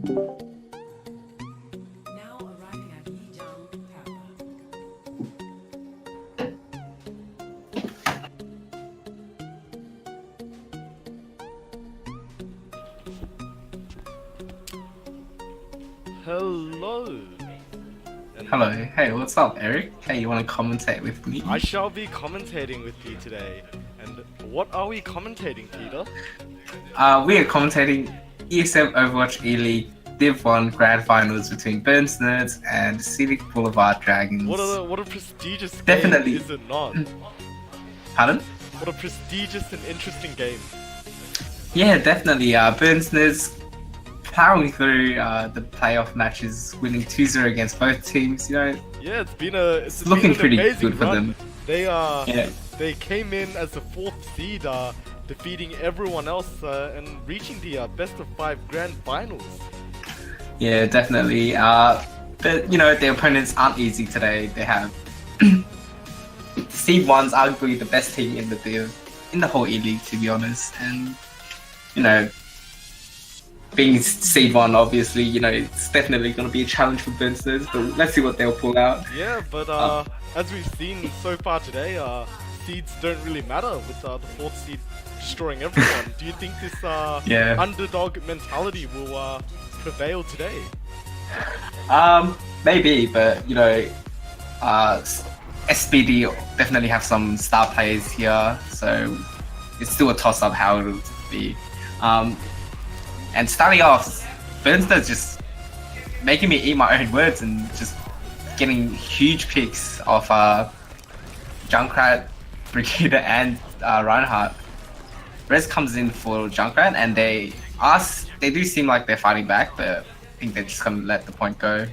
Now arriving at Yijang Tower. Hello. Hello. Hey, what's up, Eric? Hey, you want to commentate with me? I shall be commentating with you today. And what are we commentating, Peter? We are commentating ESM Overwatch E-League Div 1 Grand Finals between Burns Nerds and Scenic Boulevard Dragons. What a prestigious Definitely. game, is it not? Pardon? What a prestigious and interesting game. Yeah, definitely. Burns Nerds plowing through the playoff matches, winning 2-0 against both teams. You know, Yeah, it's been looking an pretty amazing good for run. them. They came in as the 4th seed, defeating everyone else and reaching the best of 5 grand finals. Yeah, definitely. But you know, their opponents aren't easy today. They have Seed 1's arguably the best team in the Div, in the whole E-League, to be honest. And you know, being Seed 1, obviously, you know, it's definitely going to be a challenge for Burnsters, but let's see what they'll pull out. Yeah, but as we've seen so far today, seeds don't really matter with the 4th seed destroying everyone. Do you think this underdog mentality will prevail today? Maybe, but you know, SBD definitely have some star players here, so it's still a toss-up how it'll be. And starting off, Burnster's just making me eat my own words and just getting huge picks off Junkrat, Brigida, and Reinhardt. Rez comes in for Junkrat, and they do seem like they're fighting back, but I think they're just gonna let the point go.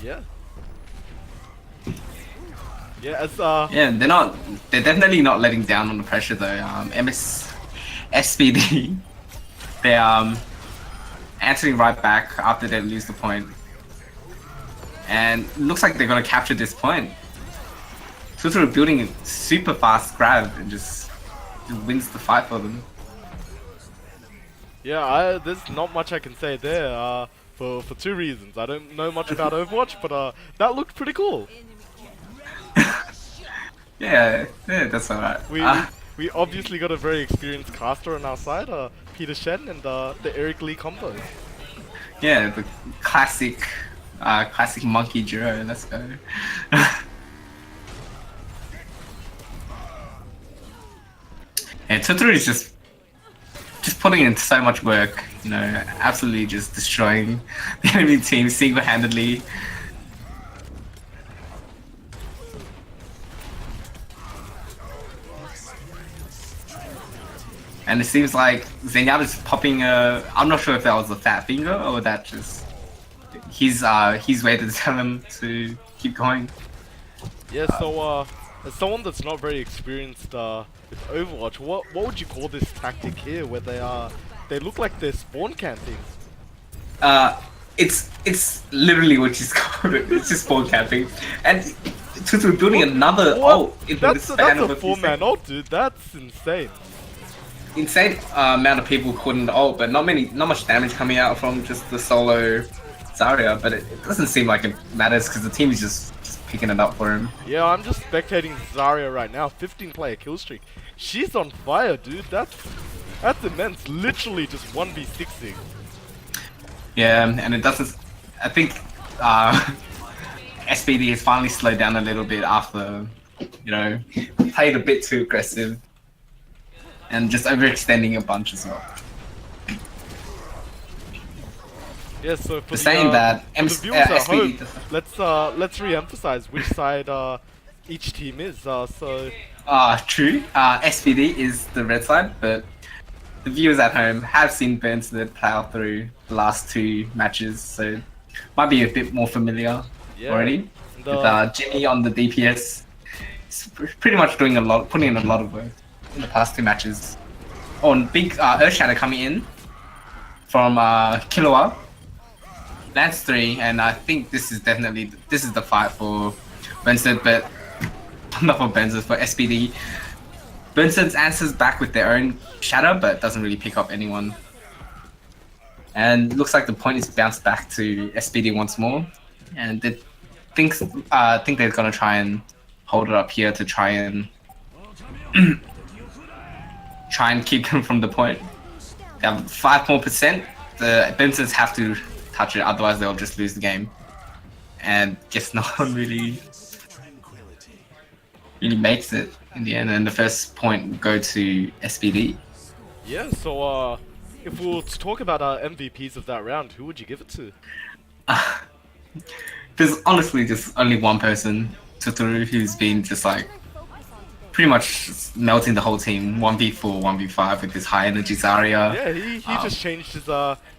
Yeah. Yeah, Yeah, they're definitely not letting down on the pressure though. SBD, they're answering right back after they lose the point. And looks like they're gonna capture this point. Tutu building a super fast grab and just wins the fight for them. Yeah, there's not much I can say there, for 2 reasons. I don't know much about Overwatch, but that looked pretty cool. Yeah, that's alright. We obviously got a very experienced caster on our side, Peter Shen and the Eleague combo. Yeah, the classic monkey duo. Let's go. Yeah, Tutu is just putting in so much work. You know, absolutely just destroying the enemy team single-handedly. And it seems like Zenyatta's popping I'm not sure if that was a fat finger or that just his way to tell him to keep going. Yeah, so as someone that's not very experienced with Overwatch, what would you call this tactic here, where they look like they're spawn camping? It's literally what she's called it. It's just spawn camping, and Tutu building another ult into the span of a 4-man ult, dude. That's insane. Insane amount of people couldn't ult, but not much damage coming out from just the solo Zarya. But it doesn't seem like it matters because the team is just picking it up for him. Yeah, I'm just spectating Zarya right now. 15-player kill streak. She's on fire, dude. That's immense. Literally just 1v6ing. Yeah, and it doesn't. I think SBD has finally slowed down a little bit after, you know, played a bit too aggressive. And just overextending a bunch as well. Yeah, so for that the viewers at home, let's re-emphasize which side each team is. True. SPD is the red side, but the viewers at home have seen Burnstead plow through the last 2 matches, so might be a bit more familiar already. With Jimmy on the DPS, it's pretty much putting in a lot of work in the past 2 matches. Oh, and big Earthshatter coming in from Killua. Lance 3, and I think this is the fight for Burnstead, but not for Burnstead, for SPD. Burnstead answers back with their own shatter, but doesn't really pick up anyone. And looks like the point is bounced back to SPD once more. And they think they're gonna try and hold it up here to try and keep them from the point. They have 5% more. The Bensons have to touch it, otherwise they'll just lose the game. And guess no one really makes it in the end. And the first point will go to SPD. Yeah. So if we were to talk about our MVPs of that round, who would you give it to? There's honestly just only one person, Tutoru, who's been just like pretty much melting the whole team, 1v4, 1v5 with this high energy Zarya. Yeah, he just changed his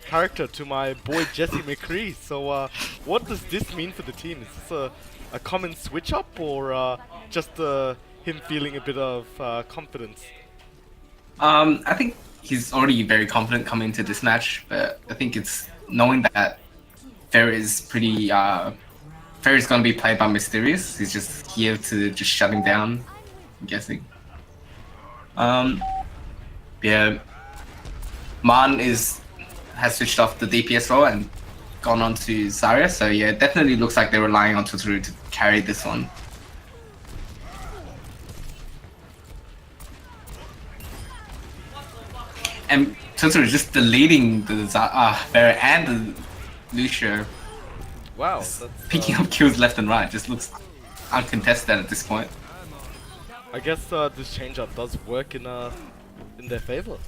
character to my boy Jesse McCree. So what does this mean for the team? Is this a common switch up, or just him feeling a bit of confidence? I think he's already very confident coming into this match, but I think it's knowing that Ferry's gonna be played by Mysterious. He's just here to just shut him down, I'm guessing. Yeah, Man has switched off the DPS role and gone on to Zarya, so yeah, it definitely looks like they're relying on Tutoru to carry this one. And Tutoru just deleting the Vera and the Lucio. Wow, Picking up kills left and right, just looks uncontested at this point. I guess this change-up does work in their favor.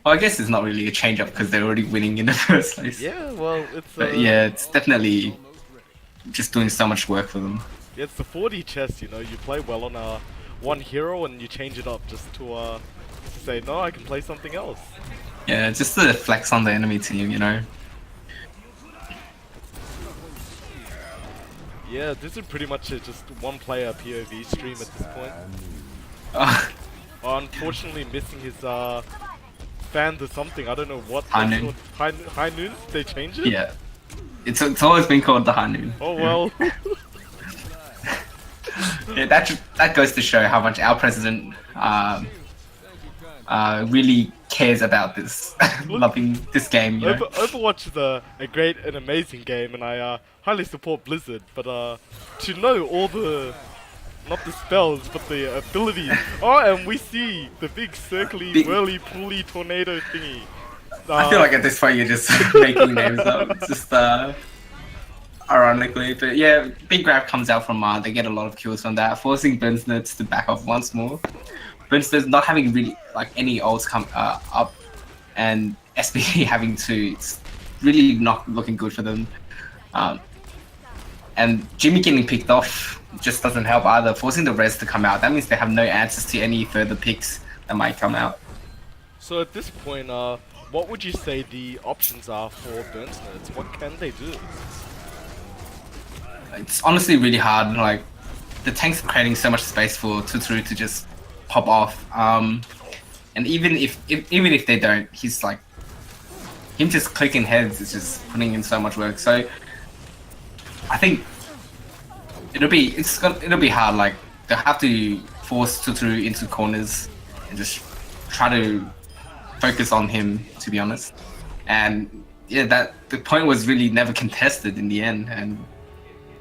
Well, I guess it's not really a change-up because they're already winning in the first place. Yeah, well, it's... But yeah, it's definitely just doing so much work for them. Yeah, it's the 4D chess, you know, you play well on one hero and you change it up just to say, no, I can play something else. Yeah, just to flex on the enemy team, you know. Yeah, this is pretty much just one player POV stream at this point. Unfortunately missing his fans or something, I don't know what. High Noon. High Noon? They changed it? Yeah. It's always been called the High Noon. Oh well. Yeah, that goes to show how much our president really cares about this, loving this game. You know? Overwatch is a great and amazing game, and I highly support Blizzard. But to know all the, not the spells, but the abilities. Oh, and we see the big circly, whirly, pulley, tornado thingy. I feel like at this point you're just making names up. It's just ironically, but yeah, big grab comes out from they get a lot of kills from that, forcing Bensnets to back off once more. Bensnets not having really like any ults come up, and SPD having to, it's really not looking good for them. And Jimmy getting picked off just doesn't help either, forcing the res to come out. That means they have no answers to any further picks that might come out. So at this point, what would you say the options are for Bensnets? What can they do? It's honestly really hard. Like, the tanks are creating so much space for Tutoru to just pop off. And even if they don't, he's like, him just clicking heads is just putting in so much work. So I think it'll be hard. Like, they'll have to force Tutoru into corners and just try to focus on him, to be honest. And yeah, that the point was really never contested in the end, and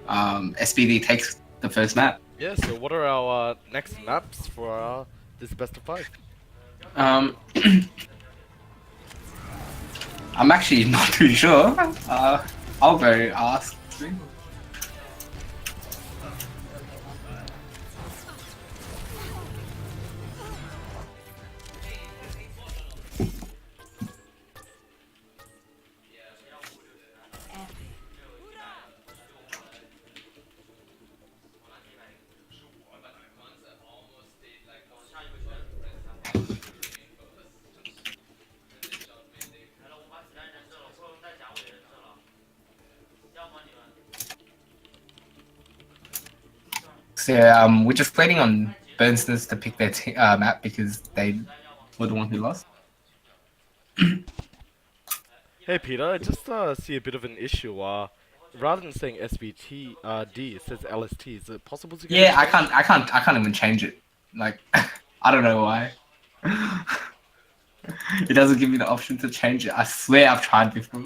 SPD takes the first map. Yeah, so what are our next maps for this best of 5? I'm actually not too sure. I'll go ask. So yeah, we're just waiting on Bernsters to pick their map because they were the one who lost. Hey Peter, I just see a bit of an issue. Rather than saying SBT D, it says LST. Is it possible to get? Yeah, I can't even change it. Like, I don't know why. It doesn't give me the option to change it. I swear I've tried before.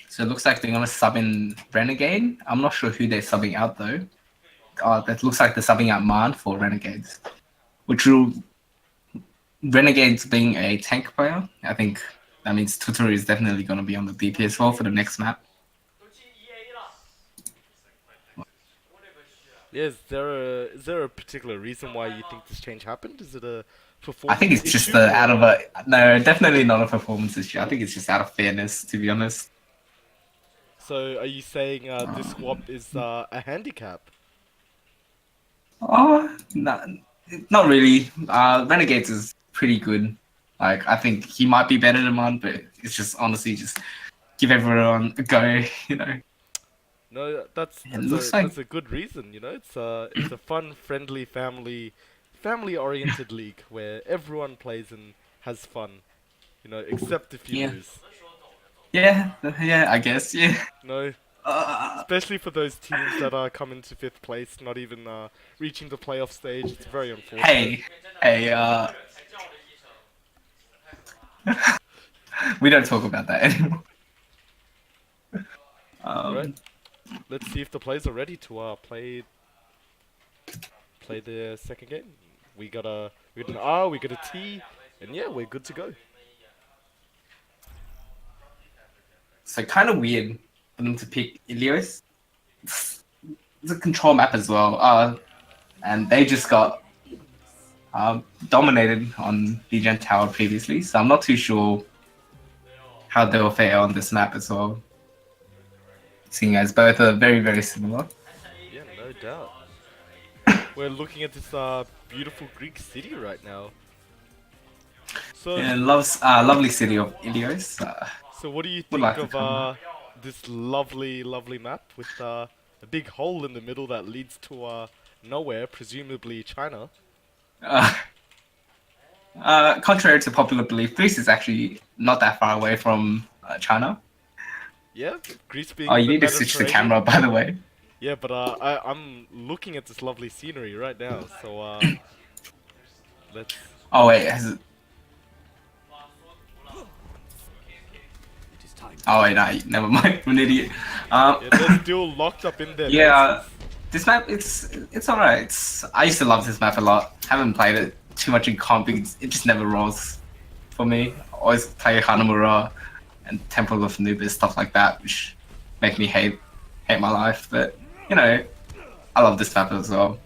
So it looks like they're gonna sub in Renegade. I'm not sure who they're subbing out though. That looks like they're subbing out Man for Renegades, which will Renegades being a tank player. I think that means Tutor is definitely gonna be on the DPS role for the next map. Yeah, is there a particular reason why you think this change happened? Is it a I performance think it's issue just out of a no, definitely not a performance issue. I think it's just out of fairness, to be honest. So are you saying this swap is a handicap? Oh, not really. Renegades is pretty good. Like I think he might be better than Man, but it's just honestly just give everyone a go, you know. No, that's a good reason, you know. It's a fun, friendly, family-oriented league where everyone plays and has fun, you know, except if you lose. Yeah, I guess, yeah. No, especially for those teams that are coming to 5th place, not even reaching the playoff stage. It's very unfortunate. Hey, we don't talk about that anymore. Right. Let's see if the players are ready to play the second game. We got an R, we got a T, and yeah, we're good to go. So kind of weird for them to pick Ilios. It's a control map as well. And they just got dominated on Legion Tower previously, so I'm not too sure how they'll fare on this map as well. Seeing as both are very, very similar. Yeah, no doubt. We're looking at this beautiful Greek city right now. So yeah, lovely city of Ilios. So what do you think of this lovely map with a big hole in the middle that leads to nowhere, presumably China? Contrary to popular belief, Greece is actually not that far away from China. Yeah, Greece being. Oh, you need to switch the camera, by the way. Yeah, but I'm looking at this lovely scenery right now, so let's. Oh wait, has it? Oh wait, no, never mind. I'm an idiot. Yeah, they're still locked up in there. Yeah, this map, it's alright. I used to love this map a lot. Haven't played it too much in comp because it just never rolls for me. I always play Hanamura and Temple of Anubis, stuff like that, which make me hate my life. But you know, I love this map as well.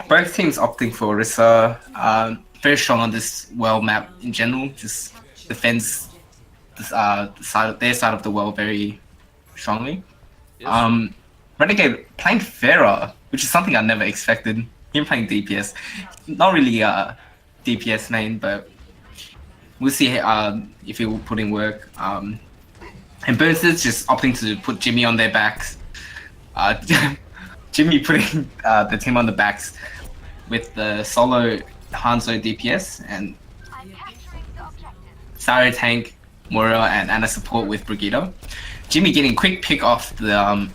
Both teams opting for Orisa. Very strong on this world map in general. Just defends their side of the world very strongly. Yes. Renegade playing Pharah, which is something I never expected. Him playing DPS, not really DPS main, but we'll see if he will put in work. And Burnsters just opting to put Jimmy on their backs. Jimmy putting the team on the backs with the solo Hanzo DPS and Sario tank, Moira and Anna support with Brigitte. Jimmy getting quick pick off the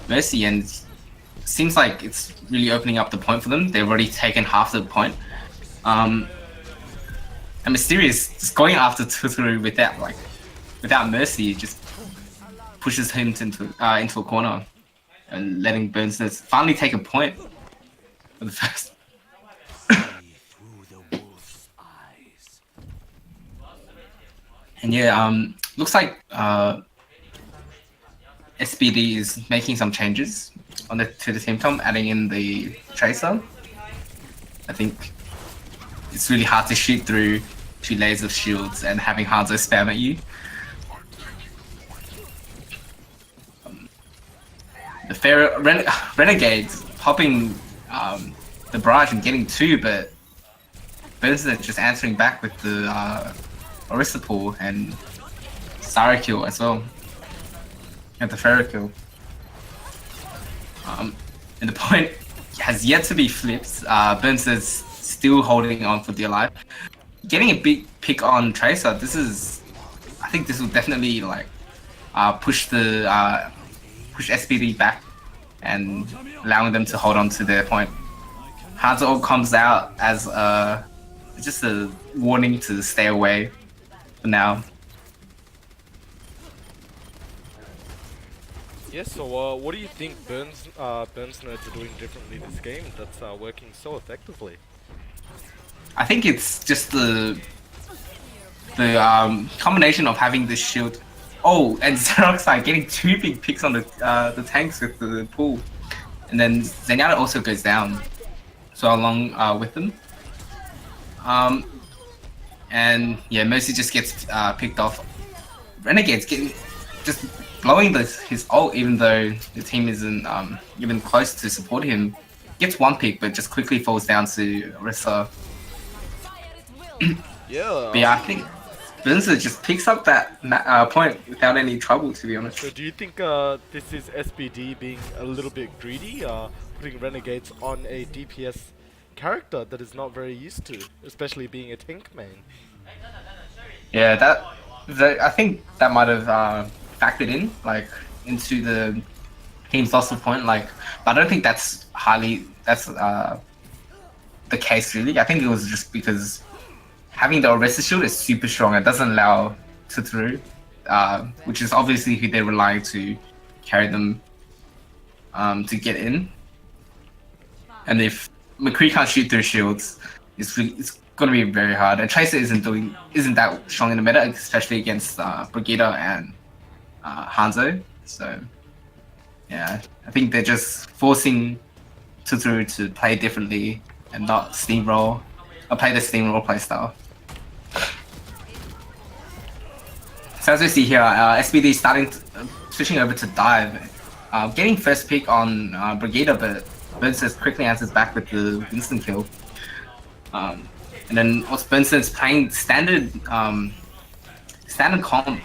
Mercy, and seems like it's really opening up the point for them. They've already taken half the point. And Mysterious just going after Tuturu without mercy, just pushes him into a corner and letting Burnsters finally take a point for the first. And yeah, looks like SBD is making some changes to the team tom, adding in the Tracer. I think it's really hard to shoot through 2 layers of shields and having Hanzo spam at you. The Renegades popping the barrage and getting 2, but Burns are just answering back with the Orisa pull and Sara kill as well. And the Pharah kill. And the point has yet to be flipped. Burns is still holding on for dear life. Getting a big pick on Tracer, I think this will definitely like push SPD back and allowing them to hold on to their point. Hanzo comes out as just a warning to stay away for now. Yeah, so what do you think Burns nerds are doing differently this game that's working so effectively? I think it's just the combination of having this shield. Oh, and Xeroxide getting 2 big picks on the tanks with the pool, and then Zenyatta also goes down, so along with them. And yeah, Mercy just gets picked off. Renegade's just blowing his ult, even though the team isn't even close to support him. Gets 1 pick, but just quickly falls down to Orisa. Yeah. But yeah, I think Vincent just picks up that point without any trouble, to be honest. So do you think this is SPD being a little bit greedy, putting Renegades on a DPS character that is not very used to, especially being a tank main? Yeah, I think that might have factored in, like, into the team's loss of point, like, but I don't think that's the case really. I think it was just because having the Orisa shield is super strong. It doesn't allow Totoro, which is obviously who they're relying to carry them to get in. And if McCree can't shoot through shields, it's gonna be very hard. And Tracer isn't that strong in the meta, especially against Brigitte and Hanzo. So yeah, I think they're just forcing Totoro to play differently and not steamroll, or play the steamroll playstyle. So as we see here, SPD starting switching over to dive, getting first pick on Brigitte, but Bernstein's quickly answers back with the instant kill. And then also Bernstein's playing standard comp,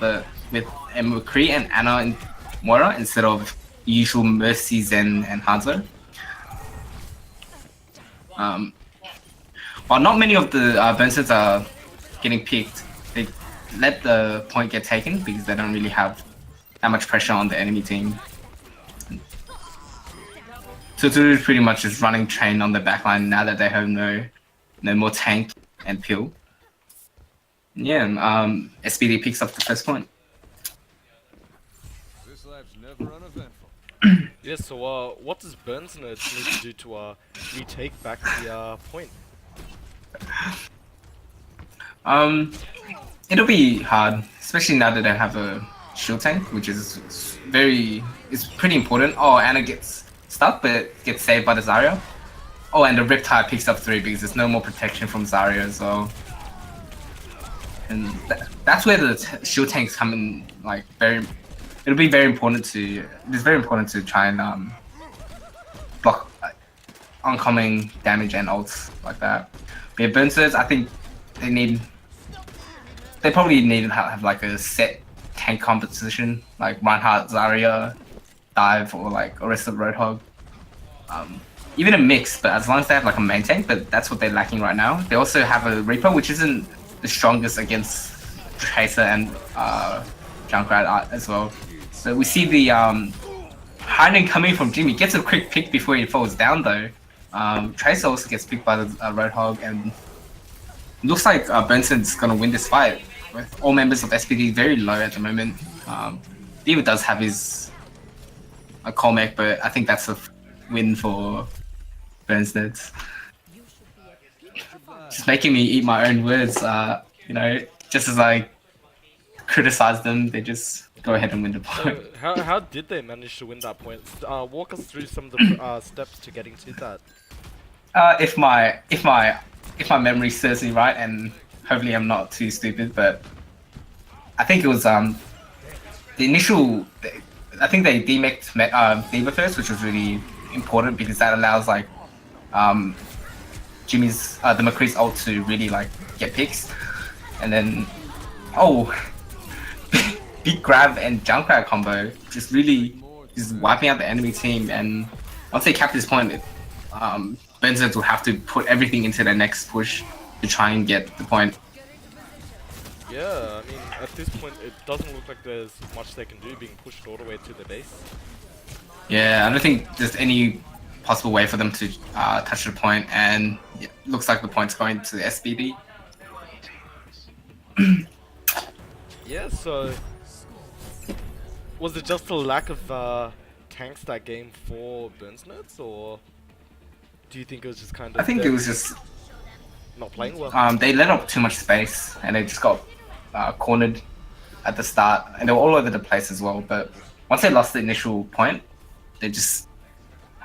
but with McCree and Anna and Moira instead of usual Mercy, Zen, and Hanzo. While not many of the Bernstein's are getting picked, they let the point get taken because they don't really have that much pressure on the enemy team. Totoro is pretty much just running train on the backline now that they have no more tank and pill. Yeah, SPD picks up the first point. This lab's never uneventful. Yeah, so what does Burns nerds need to do to retake back the point? It'll be hard, especially now that they have a shield tank, which is pretty important. Oh, Anna gets stuck, but gets saved by the Zarya. Oh, and the Riptide picks up 3 because there's no more protection from Zarya as well. And that's where the shield tanks come in, like, it'll be very important to, it's very important to try and block oncoming damage and ults like that. But yeah, Burnsters, I think they probably need to have like a set tank composition, like Reinhardt, Zarya, Dive, or like Orisa Roadhog. Even a mix, but as long as they have like a main tank, but that's what they're lacking right now. They also have a Reaper, which isn't the strongest against Tracer and Junkrat as well. So we see the hiding coming from Jimmy. Gets a quick pick before he falls down though. Tracer also gets picked by the Roadhog, and looks like Benson's gonna win this fight with all members of SPD very low at the moment. Diva does have his Colmec, but I think that's a win for Bernstedt. Just making me eat my own words. You know, just as I criticize them, they just go ahead and win the point. So how did they manage to win that point? Walk us through some of the steps to getting to that. If my memory serves me right, and hopefully I'm not too stupid, but I think it was the initial. I think they demeched Diva first, which was really important because that allows like Jimmy's the McCree's ult to really like get picks, and then big grab and Junkrat combo just really wiping out the enemy team. And once they cap this point, Benzeds will have to put everything into their next push to try and get the point. Yeah, I mean, at this point, it doesn't look like there's much they can do being pushed all the way to the base. Yeah, I don't think there's any possible way for them to touch the point, and it looks like the point's going to the SBD. Yeah, so was it just a lack of tanks that game for Burns Nerds, or do you think it was just kind of? I think it was just not playing well. They let up too much space, and they just got cornered at the start, and they were all over the place as well. But once they lost the initial point, they just,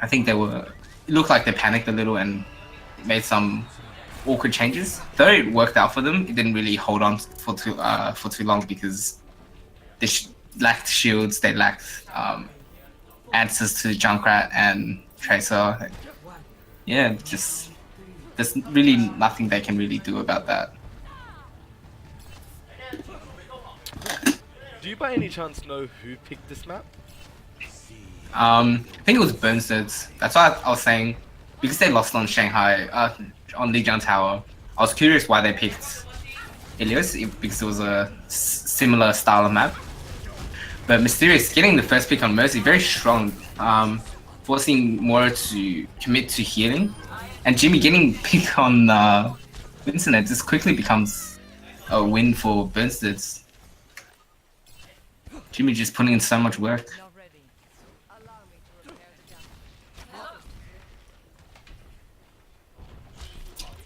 I think they were. It looked like they panicked a little and made some awkward changes. Though it worked out for them, it didn't really hold on for too long because they lacked shields. They lacked answers to Junkrat and Tracer. Yeah, just there's really nothing they can really do about that. Do you by any chance know who picked this map? I think it was Burnstead's. That's why I was saying, because they lost on Shanghai, on Lijiang Tower, I was curious why they picked Ilios, because it was a similar style of map. But Mysterious getting the first pick on Mercy, very strong, forcing Mora to commit to healing. And Jimmy getting picked on Vincent, it just quickly becomes a win for Burnstead. Jimmy just putting in so much work.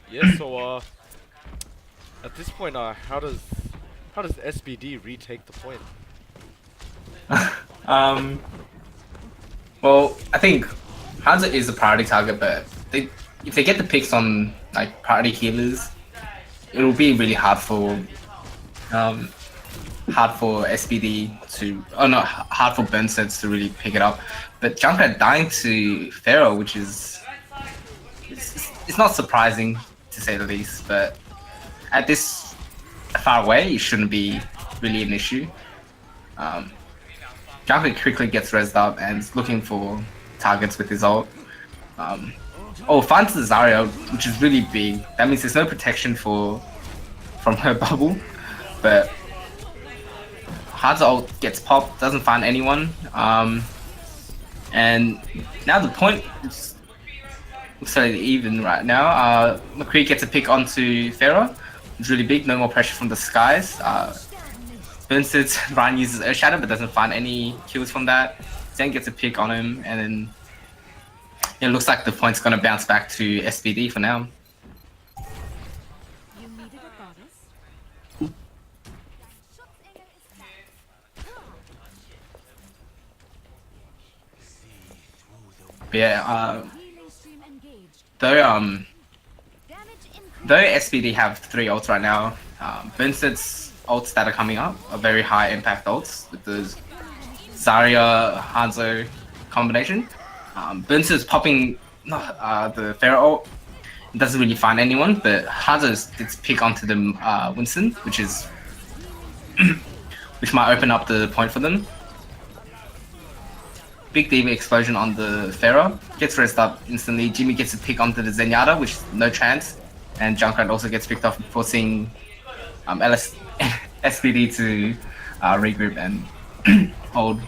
Yeah, so at this point, how does SBD retake the point? Well, I think Hanzo is a priority target, but if they get the picks on like priority healers, it will be really hard for SBD to, hard for Burnstead to really pick it up. But Junkrat dying to Pharaoh, which is it's not surprising to say the least, but at this far away, it shouldn't be really an issue. Junkrat quickly gets rezzed up and is looking for targets with his ult. Finds the Zarya, which is really big. That means there's no protection from her bubble, but Hard's ult gets popped, doesn't find anyone. And now the point is fairly even right now. McCree gets a pick onto Pharaoh. It's really big, no more pressure from the skies. Burnstead's Ryan uses Earth Shadow but doesn't find any kills from that. Zen gets a pick on him, and then it looks like the point's gonna bounce back to SBD for now. But yeah, though SBD have 3 ults right now, Burnstead's ults that are coming up are very high impact ults with the Zarya Hanzo combination. Burnstead's popping the Pharaoh ult, doesn't really find anyone, but Hanzo gets pick onto them Winston, which might open up the point for them. Big DV explosion on the Pharaoh, gets rezzed up instantly. Jimmy gets a pick onto the Zenyatta, which is no chance. And Junkrat also gets picked off, forcing SBD to regroup and hold.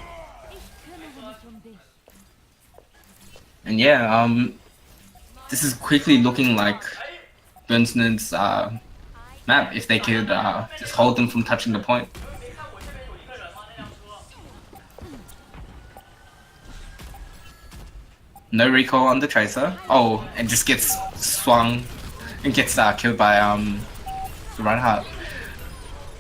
And yeah, this is quickly looking like Burnstead's map if they could just hold them from touching the point. No recall on the Tracer. And just gets swung and gets killed by Reinhardt.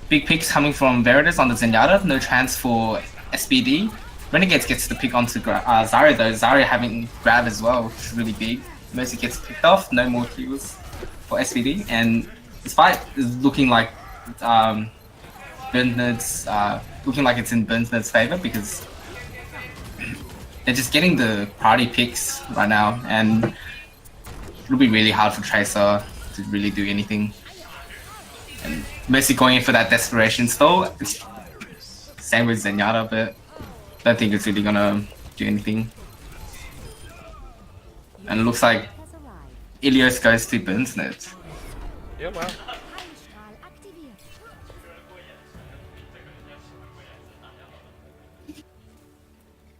Big picks coming from Veritas on the Zenyatta. No chance for SBD. Renegades gets the pick onto Zarya though. Zarya having grab as well, which is really big. Mercy gets picked off. No more kills for SBD. And this fight is looking like Burnstead's looking like it's in Burnstead's favor because they're just getting the party picks right now, and it'll be really hard for Tracer to really do anything. And Mercy going in for that desperation stall. Same with Zenyatta, but I don't think it's really gonna do anything. And it looks like Ilios goes to Burnsnet. Yeah, wow. Heilstrahl aktiviert.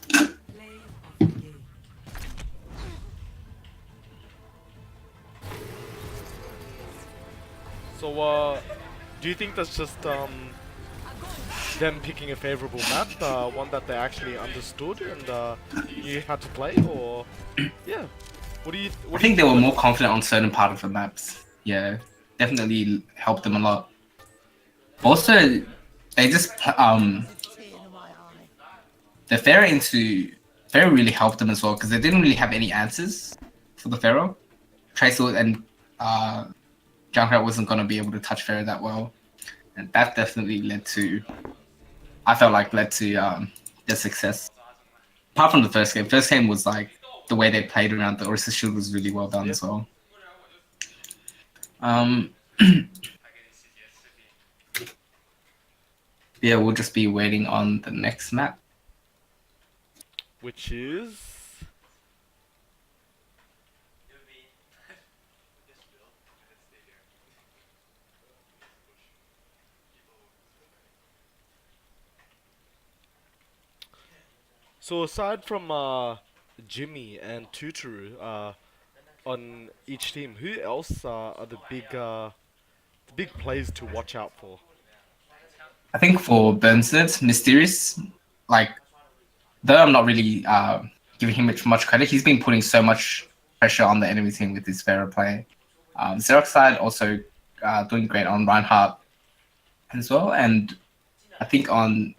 Play of the game. So, do you think that's just them picking a favorable map, one that they actually understood and knew how to play, or yeah? I What do you think they think were that more is? confident on certain part of the maps. Yeah, definitely helped them a lot. Also, they just the Pharaoh really helped them as well because they didn't really have any answers for the Pharaoh. Tracer and Junkrat wasn't gonna be able to touch Pharaoh that well, and that definitely I felt like led to their success. Apart from the first game was like the way they played around the Orisa Shield was really well done Yeah. as well. Um, yeah, we'll just be waiting on the next map. Which is so aside from Jimmy and Tuturu on each team, who else are the big plays to watch out for? I think for Burnstead, Mysterious, like though I'm not really giving him much credit, he's been putting so much pressure on the enemy team with his Pharaoh play. Xerox side also doing great on Reinhardt as well, and I think on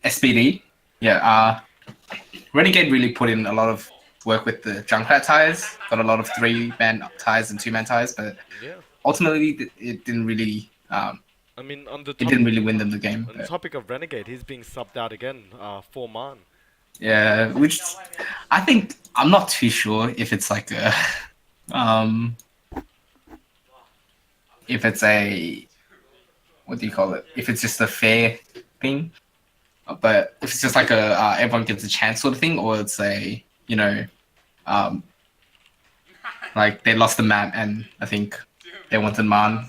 SPD, yeah, Renegade really put in a lot of work with the Junkrat ties, got a lot of 3-man ties and 2-man ties, but Yeah. ultimately it didn't really I mean, win them the game. on the But topic of Renegade, he's being subbed out again for Man. yeah, which I think I'm not too sure if it's like a um if it's a what do you call it? If it's just a fair thing, but if it's just like a everyone gets a chance sort of thing, or it's a um like they lost the map and I think they wanted Man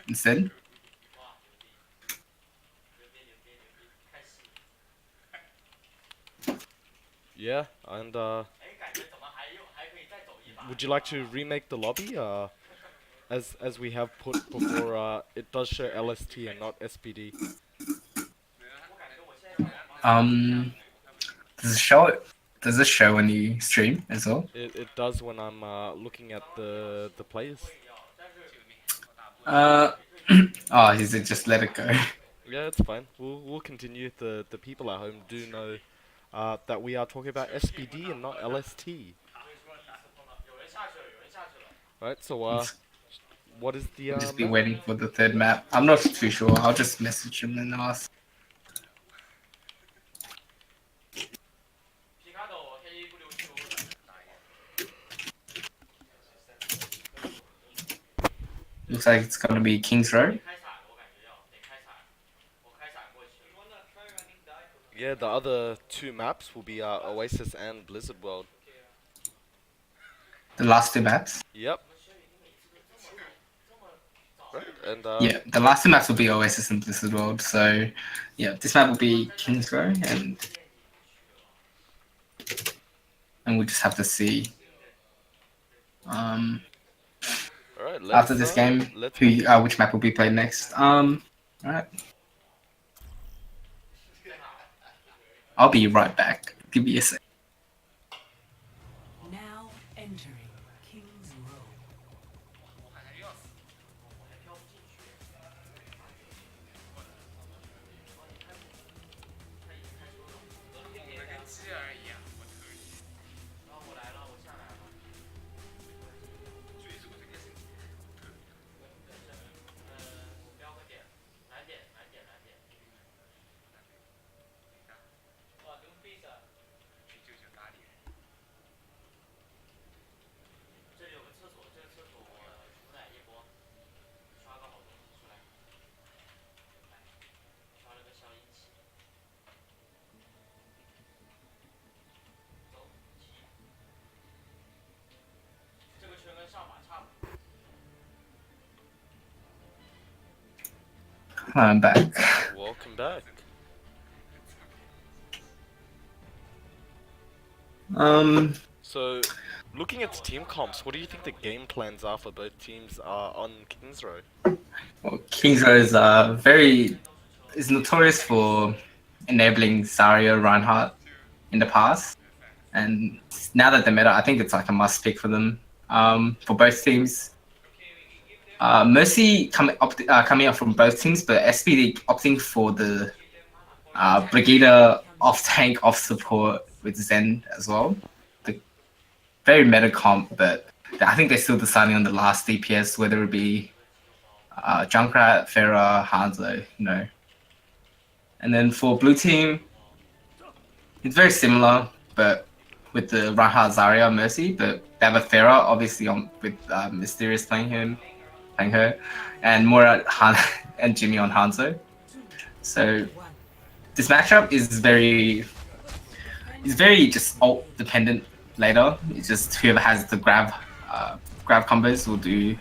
instead. Yeah, and would you like to remake the lobby? As we have put before, it does show LST and not SPD. Um, does it show? Does it show when you stream as well? It does when I'm looking at the players. Uh, oh, is it just let it go? Yeah, it's fine. We'll continue. The people at home do know that we are talking about SPD and not LST. Right. So what is the We'll just be map? waiting for the third map. I'm not too sure. I'll just message him and ask. Looks like it's gonna be Kings Row. Yeah, the other two maps will be Oasis and Blizzard World. The last two maps. Yep. Right. And Yeah, the last two maps will be Oasis and Blizzard World. So, yeah, this map will be Kings Row, and we just have to see. Alright, After this game, which map will be played next. All right. I'll be right back. Give me a sec. Now entering King's Row. I'm back. Welcome back. So, looking at the team comps, what do you think the game plans are for both teams on Kings Row? Well, Kings Row is notorious for enabling Zarya Reinhardt in the past, and now that they're meta, I think it's like a must pick for them. For both teams, Mercy coming up from both teams, but SPD opting for the Brigida off tank off support with Zen as well. The very meta comp, but I think they're still deciding on the last DPS, whether it be Junkrat, Pharah, Hanzo, you know. And then for blue team, it's very similar, but with the Reinhardt, Zarya, Mercy, but they have a Pharah obviously with Mysterious playing her, and Murat and Jimmy on Hanzo. So this matchup is very just ult dependent later. It's just whoever has the grab combos will do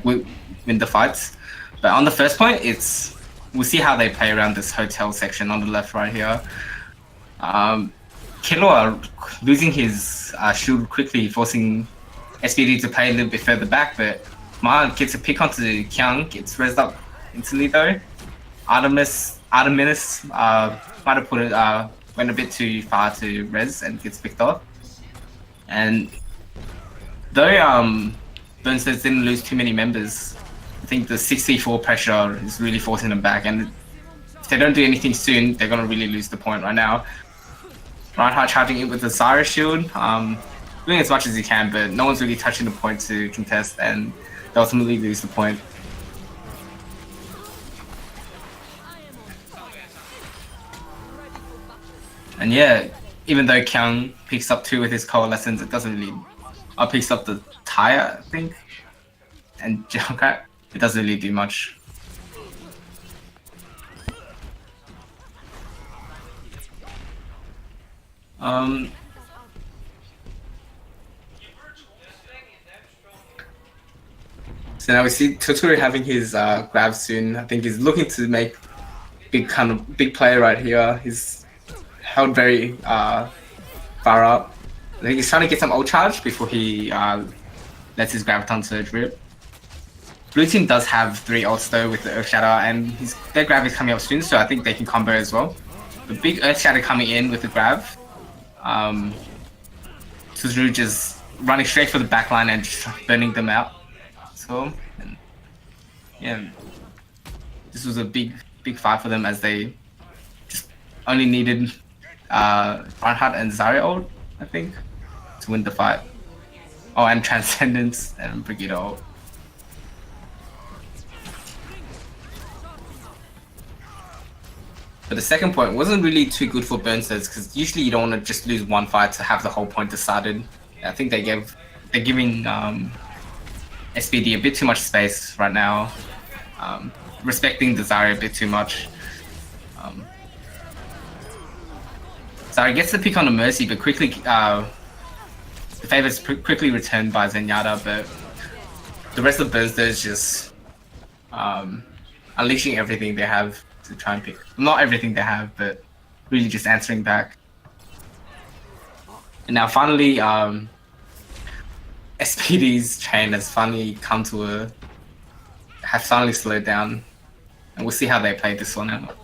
win the fights. But on the first point, we'll see how they play around this hotel section on the left right here. Killua losing his shield quickly, forcing SPD to play a little bit further back, but Ma gets a pick onto Kyung, gets rezzed up instantly though. Artemis might have went a bit too far to res and gets picked off. And though Burnsters didn't lose too many members, I think the 6v4 pressure is really forcing them back, and if they don't do anything soon, they're gonna really lose the point right now. Reinhardt charging in with the Zarya shield, doing as much as he can, but no one's really touching the point to contest, and they ultimately lose the point. And yeah, even though Kyung picks up 2 with his coalescence, it doesn't really... picks up the tire, I think, and Junkrat. It doesn't really do much. So now we see Toturi having his grab soon. I think he's looking to make big play right here. He's held very far up. I think he's trying to get some ult charge before he lets his Graviton Surge rip. Blue team does have 3 ults though with the Earth Shatter, and their grab is coming up soon, so I think they can combo as well. The big Earth Shatter coming in with the grab. Suzuru just running straight for the backline and just burning them out. So, and yeah, this was a big fight for them as they just only needed Reinhardt and Zarya ult, I think, to win the fight. Oh, and Transcendence and Brigida ult. But the second point wasn't really too good for Burnsters, because usually you don't want to just lose one fight to have the whole point decided. I think they're giving SPD a bit too much space right now, respecting the Zarya a bit too much. Zarya gets the pick on the Mercy, but quickly the favor's quickly returned by Zenyatta, but the rest of Burnsters just unleashing everything they have to try and pick. Not everything they have, but really just answering back. And now finally, SPD's chain has finally have finally slowed down, and we'll see how they play this one out.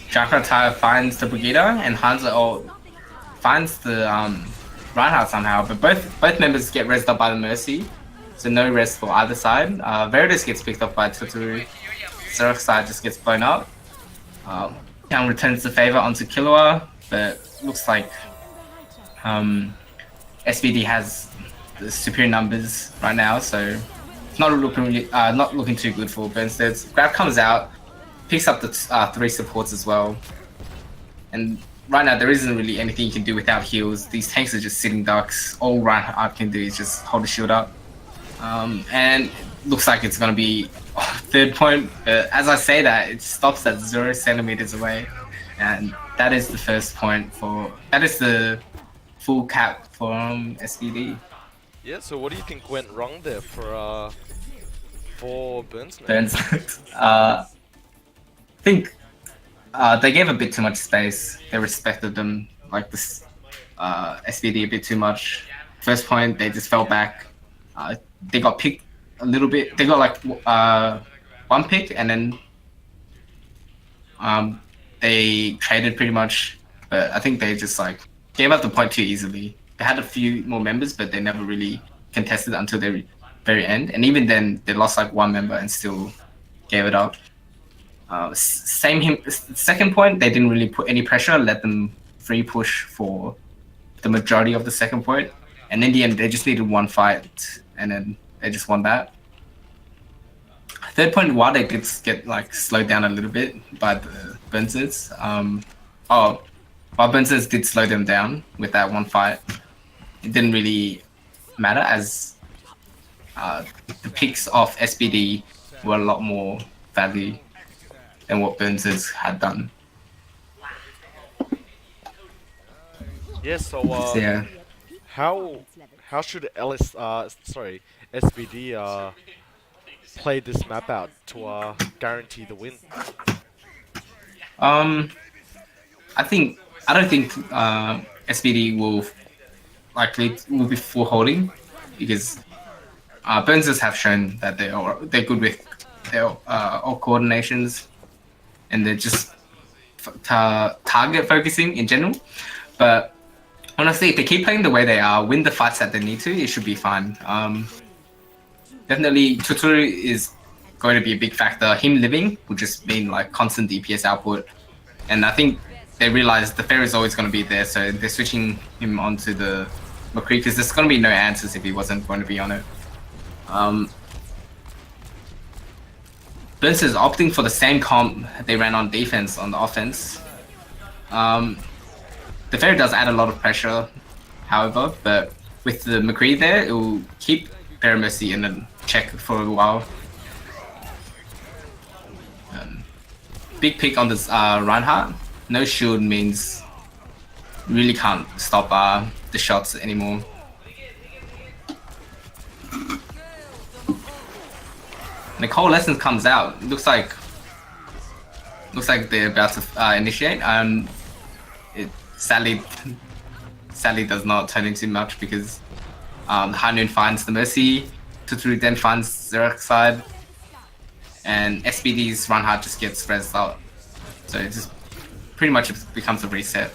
Junkrat finds the Brigida, and Hanzo finds the Reinhardt somehow, but both members get rezzed up by the Mercy, so no rest for either side. Veritas gets picked up by Toturi. Zerok's side just gets blown up. Kyung returns the favor onto Killua, but looks like SPD has the superior numbers right now, so it's not looking too good for Burnstead. Grab comes out, picks up the 3 supports as well, and right now there isn't really anything you can do without heals. These tanks are just sitting ducks. All Reinhardt can do is just hold the shield up, and looks like it's gonna be third point. But as I say that, it stops at 0 centimeters away, and that is the first point for. That is the full cap from SBD. Yeah. So what do you think went wrong there for Burns? Burns. I think they gave a bit too much space. They respected them like this SBD a bit too much. First point, they just fell back. They got picked a little bit. They got like one pick, and then they traded pretty much. But I think they just like gave up the point too easily. They had a few more members, but they never really contested until the very end. And even then, they lost like one member and still gave it up. Second point, they didn't really put any pressure. Let them free push for the majority of the second point. And in the end, they just needed one fight, and then they just won that. Third point, while they did get like slowed down a little bit by the Burnses, while Burnses did slow them down with that one fight, it didn't really matter as the picks of SBD were a lot more value than what Burnses had done. Yeah. So Yeah. how should SBD play this map out to guarantee the win? I don't think SBD will be full holding because Burnses have shown that they're good with their all coordinations, and they're just target focusing in general. But honestly, if they keep playing the way they are, win the fights that they need to, it should be fine. Definitely, Tuturu is going to be a big factor. Him living will just mean like constant DPS output, and I think they realize the fair is always going to be there, so they're switching him onto the McCree because there's going to be no answers if he wasn't going to be on it. Burns is opting for the same comp they ran on defense on the offense. The fair does add a lot of pressure, however, but with the McCree there, it will keep Fair Mercy in a check for a while. Big pick on this Reinhardt. No shield means really can't stop the shots anymore. Nicole Lessons comes out. Looks like they're about to initiate. It sadly does not turn into much because High Noon finds the Mercy, Tuturu then finds Xerax side, and SBD's Reinhardt just gets spreads out. So it just pretty much becomes a reset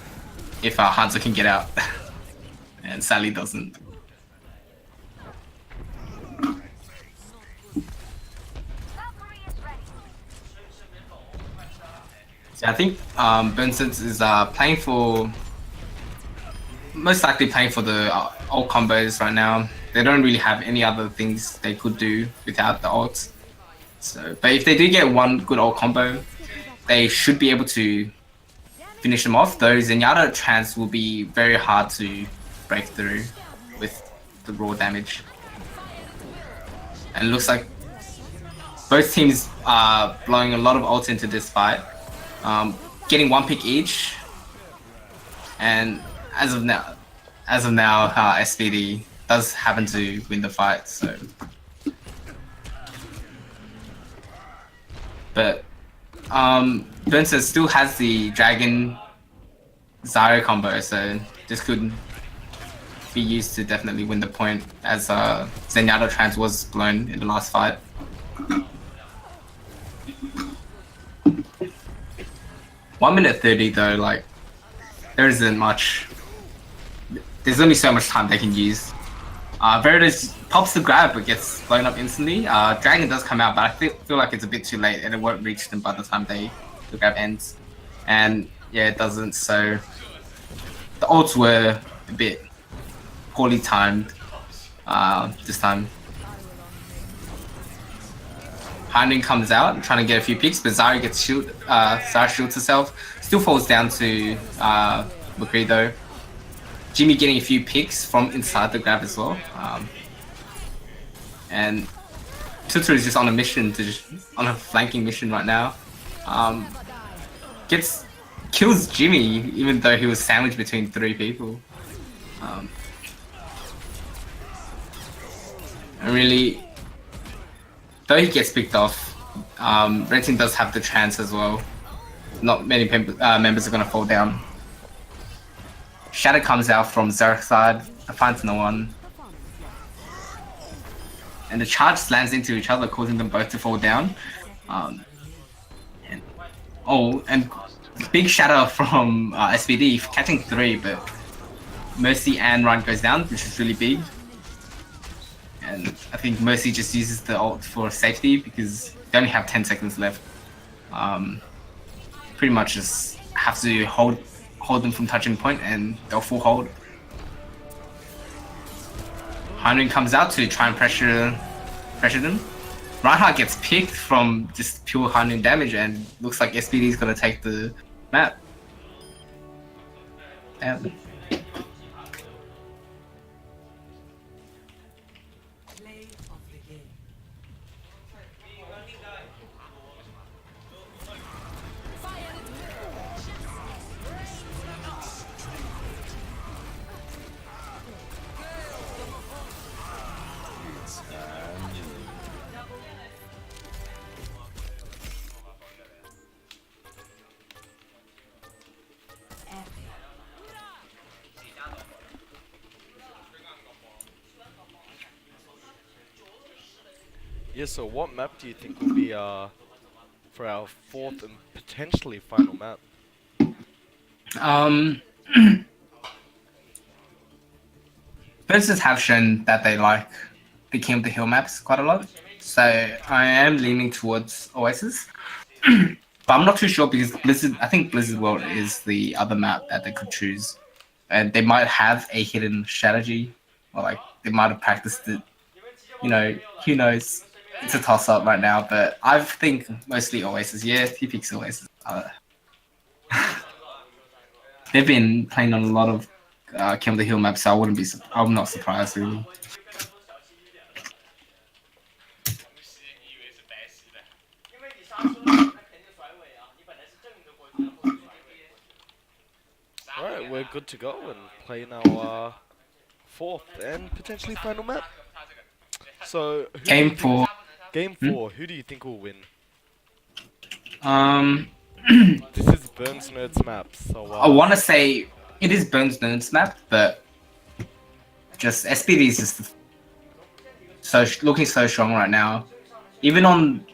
if Hanzo can get out, and Sally doesn't. So I think Burnses is most likely playing for the ult combos right now. They don't really have any other things they could do without the ults. So, but if they do get one good ult combo, they should be able to finish them off. Though Zenyatta trans will be very hard to break through with the raw damage. And it looks like both teams are blowing a lot of ults into this fight. Getting one pick each, and as of now, SVD does happen to win the fight. So, but Burnses still has the Dragon Zyro combo, so this could be used to definitely win the point, as Zenyatta trans was blown in the last fight. 1 minute 30 though, like, there isn't much. There's only so much time they can use. Veritas pops the grab but gets blown up instantly. Dragon does come out, but I feel like it's a bit too late and it won't reach them by the time the grab ends. And yeah, it doesn't, so the ults were a bit poorly timed this time. Haining comes out, trying to get a few picks, but Zari gets Zara shields herself. Still falls down to McCree though. Jimmy getting a few picks from inside the grab as well. And Tutor is just on a mission on a flanking mission right now. Kills Jimmy even though he was sandwiched between 3 people. And really, though he gets picked off, Red Team does have the chance as well. Not many members are gonna fall down. Shadow comes out from Zerk's side, finds no one. And the charge slams into each other, causing them both to fall down. And big shatter from SVD catching 3, but Mercy and Ryan goes down, which is really big. And I think Mercy just uses the ult for safety because they only have 10 seconds left. Pretty much just have to hold them from touching point and they'll full hold. Heinrich comes out to try and pressure them. Reinhardt gets picked from just pure Heinrich damage and looks like SPD is gonna take the map. And Play of the game. Yeah, so what map do you think will be for our 4th and potentially final map? Versus have shown that they like the King of the Hill maps quite a lot, so I am leaning towards Oasis. But I'm not too sure because I think Blizzard World is the other map that they could choose, and they might have a hidden strategy, or like they might have practiced it. You know, who knows? It's a toss-up right now, but I think mostly Oasis. Yeah, he picks Oasis. They've been playing on a lot of King of the Hill maps, so I'm not surprised really. Alright, we're good to go and play in our 4th and potentially final map. So Game 4. Game 4, who do you think will win? This is Burns Nerds map, so I want to say it is Burns Nerds map, but just SPD is just looking so strong right now. Even on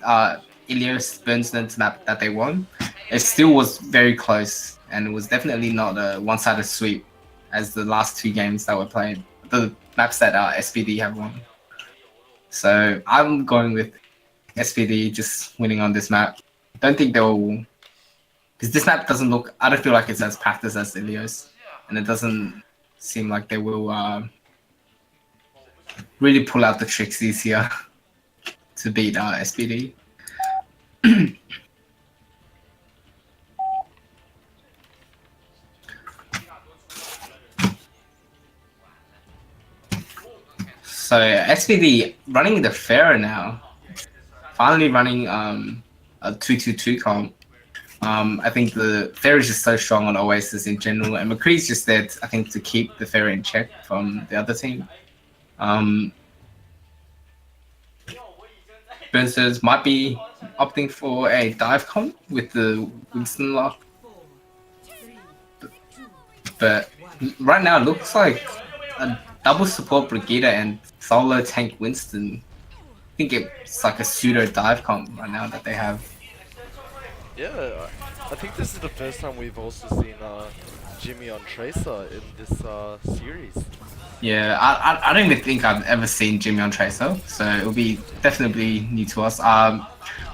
Ilios Burns Nerds map that they won, it still was very close, and it was definitely not a one-sided sweep as the last 2 games that were played. The maps that SPD have won. So I'm going with SPD just winning on this map. Don't think they'll, because this map doesn't look, I don't feel like it's as practiced as Ilios, and it doesn't seem like they will really pull out the tricks this year to beat SPD. So SPD running the Pharaoh now, finally running a 2-2-2 comp. I think the Pharaoh is just so strong on Oasis in general, and McCree's just there, I think, to keep the Pharaoh in check from the other team. Burnsters might be opting for a dive comp with the Winston lock, but right now it looks like a double support Brigida and solo tank Winston. I think it's like a pseudo dive comp right now that they have. Yeah, I think this is the first time we've also seen Jimmy on Tracer in this series. Yeah, I don't even think I've ever seen Jimmy on Tracer, so it'll be definitely new to us.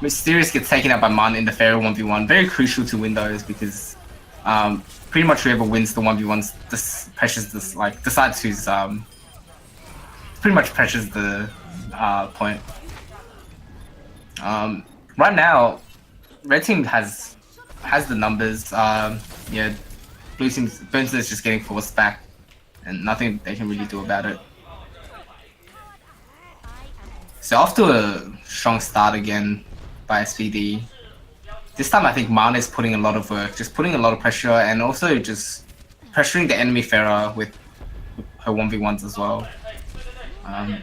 Mysterious gets taken out by Mun in the Pharaoh 1v1, very crucial to win those because pretty much whoever wins the 1v1s decides who's pretty much pressures the point. Right now, Red Team has the numbers. Yeah, Blue Team's Burns is just getting forced back, and nothing they can really do about it. So off to a strong start again by SPD. This time I think Mana is putting a lot of work, just putting a lot of pressure and also just pressuring the enemy Pharah with her 1v1s as well. Thanks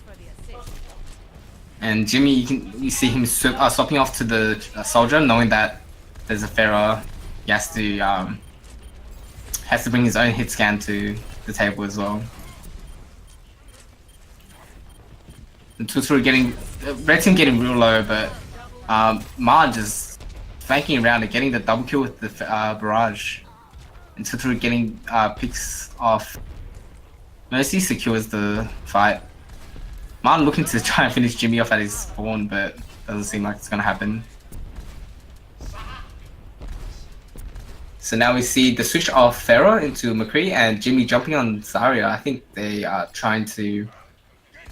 for the assist. And Jimmy, you see him swapping off to the soldier, knowing that there's a Pharah. He has to bring his own hit scan to the table as well. And Tuturu getting red team getting real low, but Ma just flanking around and getting the double kill with the barrage. And Tuturu getting picks off. Mercy secures the fight. Ma looking to try and finish Jimmy off at his spawn, but doesn't seem like it's gonna happen. So now we see the switch of Pharah into McCree and Jimmy jumping on Zarya. I think they are trying to...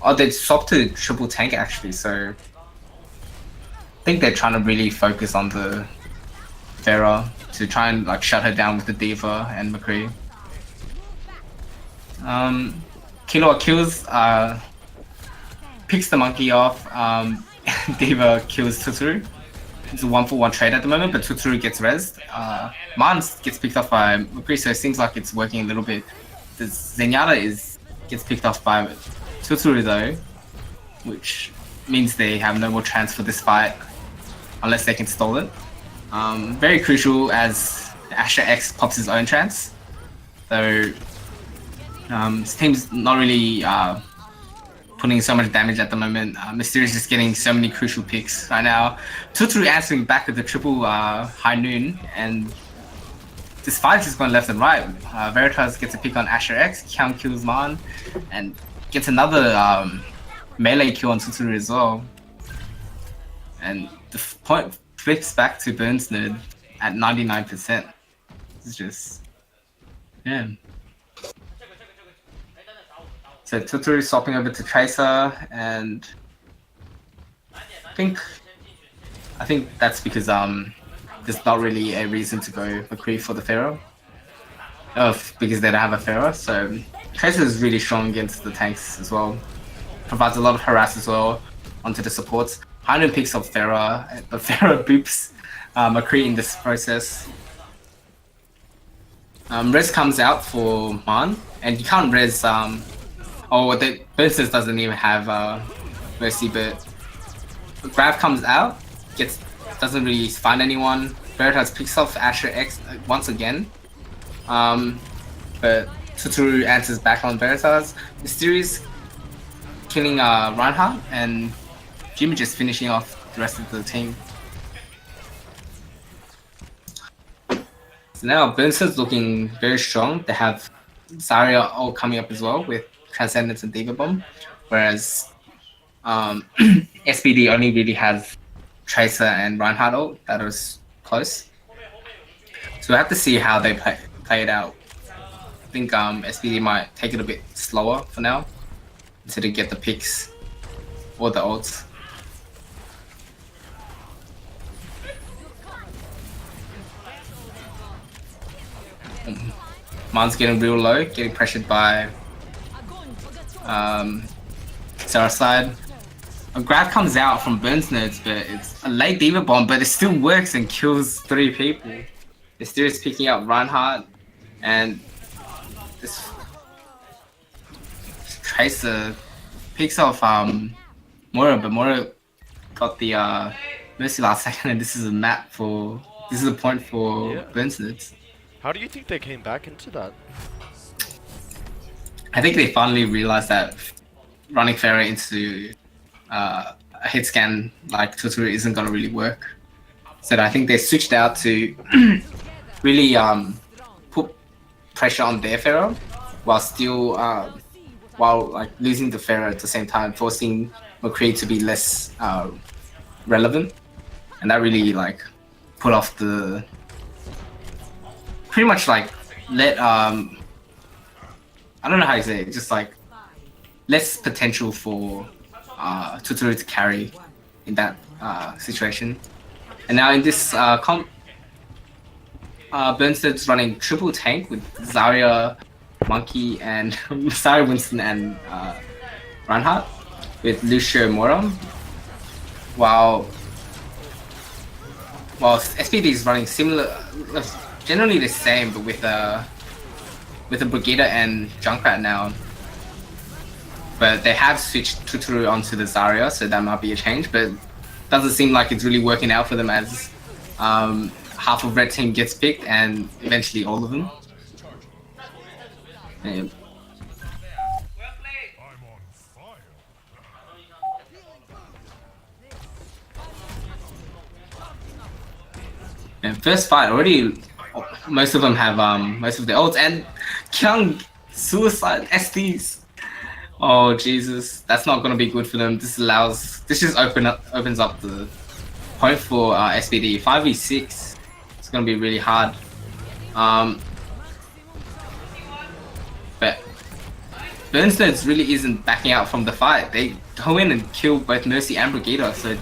Oh, they swapped to triple tank actually, so... I think they're trying to really focus on the Pharah to try and like shut her down with the D.Va and McCree. Killua kills, picks the monkey off, D.Va kills Tuturu. It's a 1-for-1 trade at the moment, but Tuturu gets rezzed. Mans gets picked off by McCree, so it seems like it's working a little bit. The Zenyatta gets picked off by Tuturu though, which means they have no more chance for this fight unless they can stall it. Very crucial as Asher X pops his own chance, though his team's not really putting so much damage at the moment. Mysterious is getting so many crucial picks right now. Tuturu answering back with the triple high noon, and this fight is just going left and right. Veritas gets a pick on Asher X, Count kills Man, and gets another melee kill on Tuturu as well. And the point flips back to Burns Nerd at 99%. It's just... yeah. So Tuturu swapping over to Tracer, and I think that's because there's not really a reason to go McCree for the Pharah. Because they don't have a Pharah, so Tracer is really strong against the tanks as well. Provides a lot of harass as well onto the supports. Hainan picks up Pharah, but Pharah boops McCree in this process. Res comes out for Man, and you can't res the Versus doesn't even have Mercy, but Grab comes out, doesn't really find anyone. Veritas picks off Asher X once again, but Tuturu answers back on Veritas. Mysterious killing Reinhardt, and Jimmy just finishing off the rest of the team. So now Burnster's looking very strong. They have Zarya all coming up as well with Transcendence and D.Va Bomb, whereas SPD only really has Tracer and Reinhardt ult that was close. So we have to see how they play it out. I think SPD might take it a bit slower for now until they get the picks or the ults. Man's getting real low, getting pressured by Sarah's side. A grab comes out from Burns Nerds, but it's a late D.Va Bomb, but it still works and kills 3 people. Mysterious picking up Reinhardt, and this Tracer picks off Moira, but Moira got the Mercy last second, and this is a point for Burns Nerds. How do you think they came back into that? I think they finally realized that running Pharah into a hit scan like Tuturu isn't gonna really work. So I think they switched out to really put pressure on their Pharah while still while like losing the Pharah at the same time, forcing McCree to be less relevant, and that really like put off the pretty much like let I don't know how to say it, just like less potential for Tuturu to carry in that situation. And now in this Burnstead's running triple tank with Zarya, Monkey, and Zarya, Winston, and Reinhardt with Lucio Moira, while SPD is running similar, generally the same, but with a Brigitte and Junkrat now. But they have switched Tuturu onto the Zarya, so that might be a change. But doesn't seem like it's really working out for them, as half of red team gets picked and eventually all of them. Yeah. And first fight already, most of them have most of the ults, and Kyung suicide SDs. Oh Jesus, that's not gonna be good for them. This just opens up the point for SPD 5v6. It's gonna be really hard. But Burnstones really isn't backing out from the fight. They go in and kill both Mercy and Brigitte. So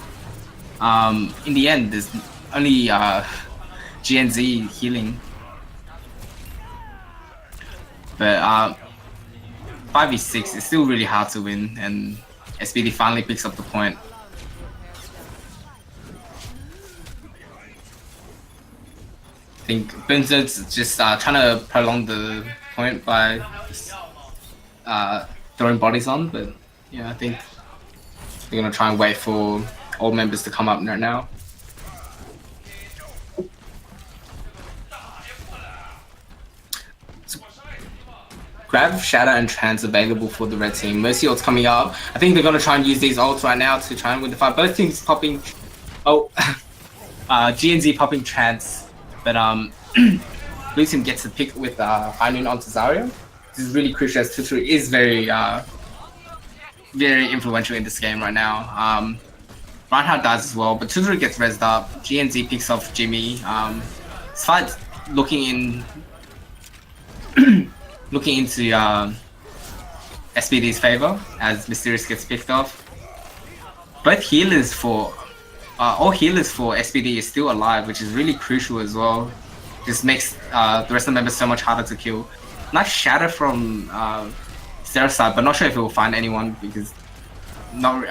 in the end, there's only GNZ healing. But 5v6 is still really hard to win, and SPD finally picks up the point. I think Benzer's just trying to prolong the point by throwing bodies on, but yeah, I think they're gonna try and wait for all members to come up right now. Grab, Shatter, and Trans available for the red team. Mercy ult's coming up. I think they're gonna try and use these ults right now to try and win the fight. Both teams popping. Oh, GNZ popping Trans, but blue team gets the pick with High Noon onto Zarya. This is really crucial, as Tuturu is very influential in this game right now. Reinhardt dies as well, but Tuturu gets rezzed up. GNZ picks off Jimmy. This fight's looking into SPD's favor, as Mysterious gets picked off. Both healers for all healers for SPD is still alive, which is really crucial as well. Just makes the rest of the members so much harder to kill. Nice shatter from Sarah's side, but not sure if it will find anyone because not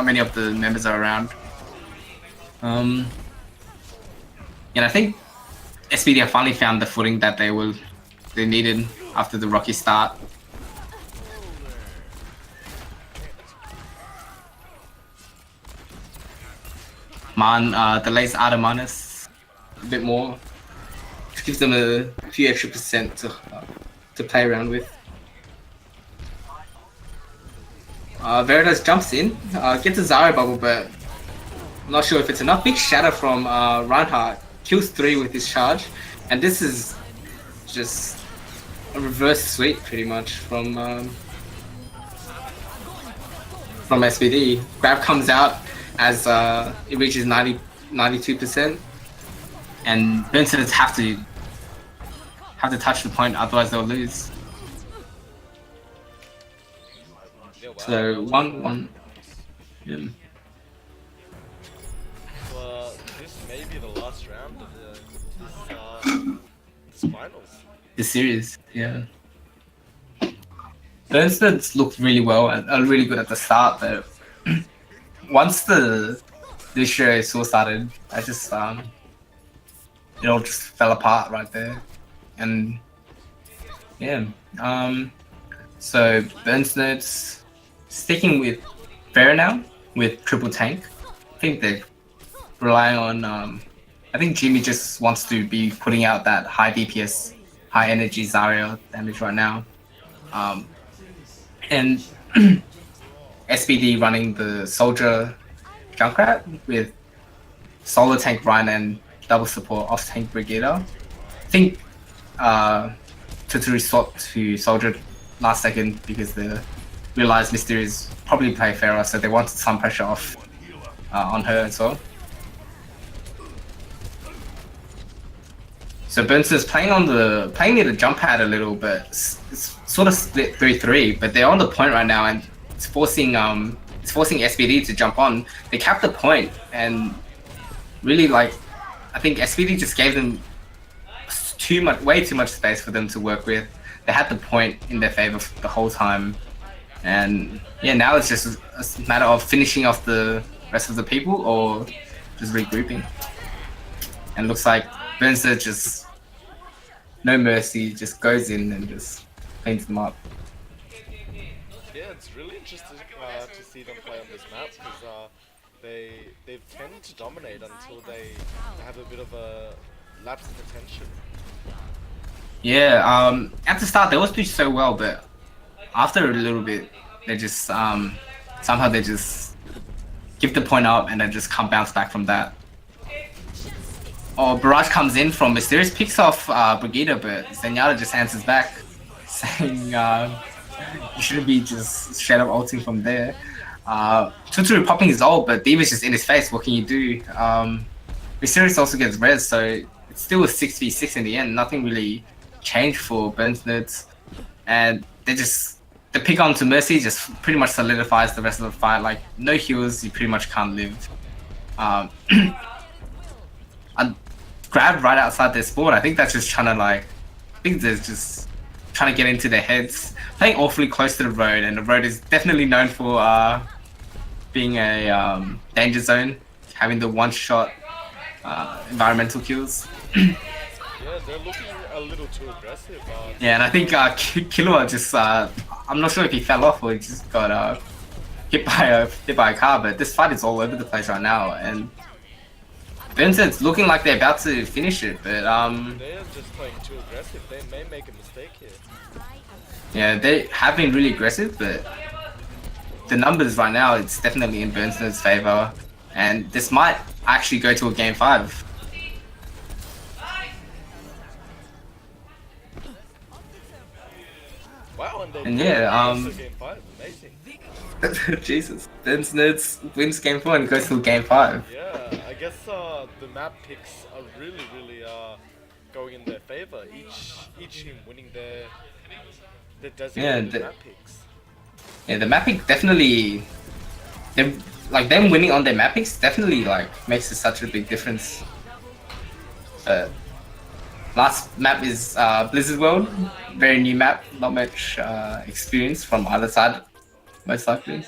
many of the members are around. And I think SPD have finally found the footing that they needed after the rocky start. Man delays Adamanus a bit more, which gives them a few extra percent to play around with. Veritas jumps in, gets a Zarya bubble, but I'm not sure if it's enough. Big shatter from Reinhardt, kills 3 with his charge, and this is just a reverse sweep pretty much from SPD. Grab comes out as it reaches 92%, and Bensons have to touch the point, otherwise they'll lose. So 1-1. Yeah. Well, this may be the last round of this finals. The series, yeah. Bernstead's looked really well and really good at the start, but once this show all started, I just it all just fell apart right there, and yeah. So Bernstead's sticking with Fair now with triple tank. I think they're relying on. I think Jimmy just wants to be putting out that high DPS, high energy Zarya damage right now, and SPD running the Soldier Junkrat with solo tank Ryan and double support off tank Brigitte. I think Tuturu swapped to Soldier last second because they realized Mysterious probably play Pharah, so they wanted some pressure off on her as well. So Benson's playing near the jump pad a little, but it's sort of split 3-3. But they're on the point right now, and it's forcing SPD to jump on. They capped the point, and really I think SPD just gave them way too much space for them to work with. They had the point in their favor the whole time, and yeah, now it's just a matter of finishing off the rest of the people or just regrouping. And looks like Burnster just no mercy, just goes in and just cleans them up. Yeah, it's really interesting to see them play on this map because they've tended to dominate until they have a bit of a lapse of attention. Yeah, at the start they always do so well, but after a little bit, they just somehow they just give the point up and then just can't bounce back from that. Or Barrage comes in from Mysterious, picks off Brigida, but Zenyatta just answers back, saying you shouldn't be just straight up ulting from there. Tuturu popping his ult, but D.Va's just in his face. What can you do? Mysterious also gets res, so it's still a 6v6 in the end. Nothing really changed for Burns Nerds, and the pick onto Mercy just pretty much solidifies the rest of the fight. Like no heals, you pretty much can't live. Grabbed right outside their spawn. I think that's just trying to I think they're just trying to get into their heads. Playing awfully close to the road, and the road is definitely known for being a danger zone, having the one-shot environmental kills. Yeah, they're looking a little too aggressive. Yeah, and I think Killua just I'm not sure if he fell off or he just got hit by a car, but this fight is all over the place right now, and Vincent's looking like they're about to finish it, but they're just playing too aggressive. They may make a mistake here. Yeah, they have been really aggressive, but the numbers right now, it's definitely in Bernstein's favor, and this might actually go to a game 5. Wow, and yeah, game 5, amazing. Jesus, Bernstein wins game 4 and goes to game 5. Yeah, I guess the map picks are really going in their favor. Each team winning their designated map picks. Yeah, the map pick definitely, them winning on their map picks definitely makes it such a big difference. Last map is Blizzard World, very new map, not much experience from either side, most likely.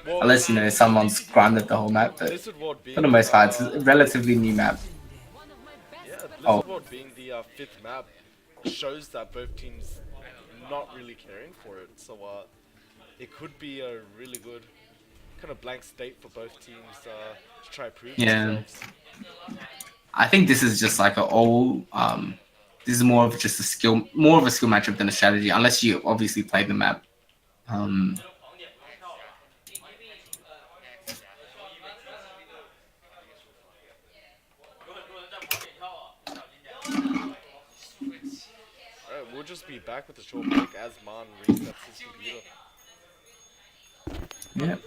Well, Unless, someone's grinded the whole map, but for the most part, it's a relatively new map. Yeah, Blizzard World being the 5th map shows that both teams not really caring for it, so it could be a really good kind of blank state for both teams to try prove themselves. I think this is just this is more of a skill matchup than a strategy, unless you obviously play the map. Alright, we'll just be back with a short break as Man resets his computer. Yep.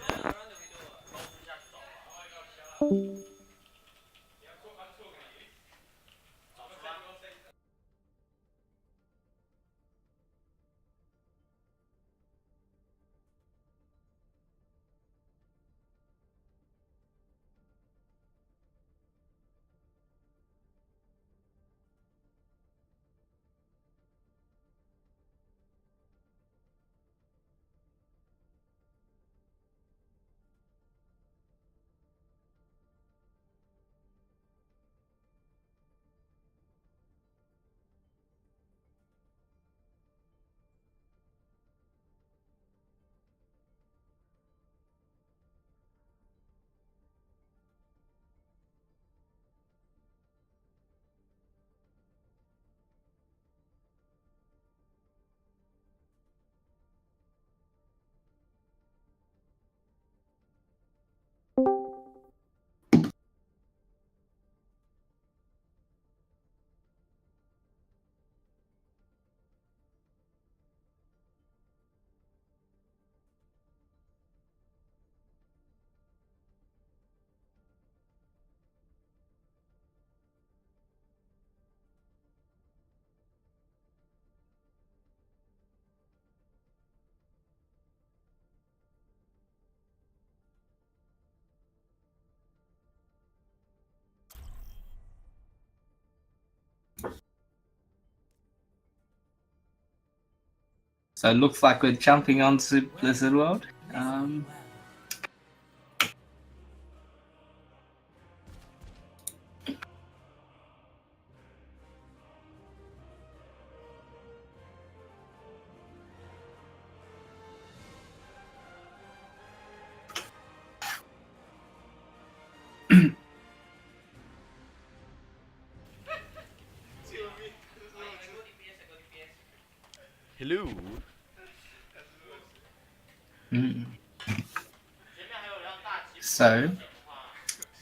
So it looks like we're jumping onto Blizzard World. Hello. So,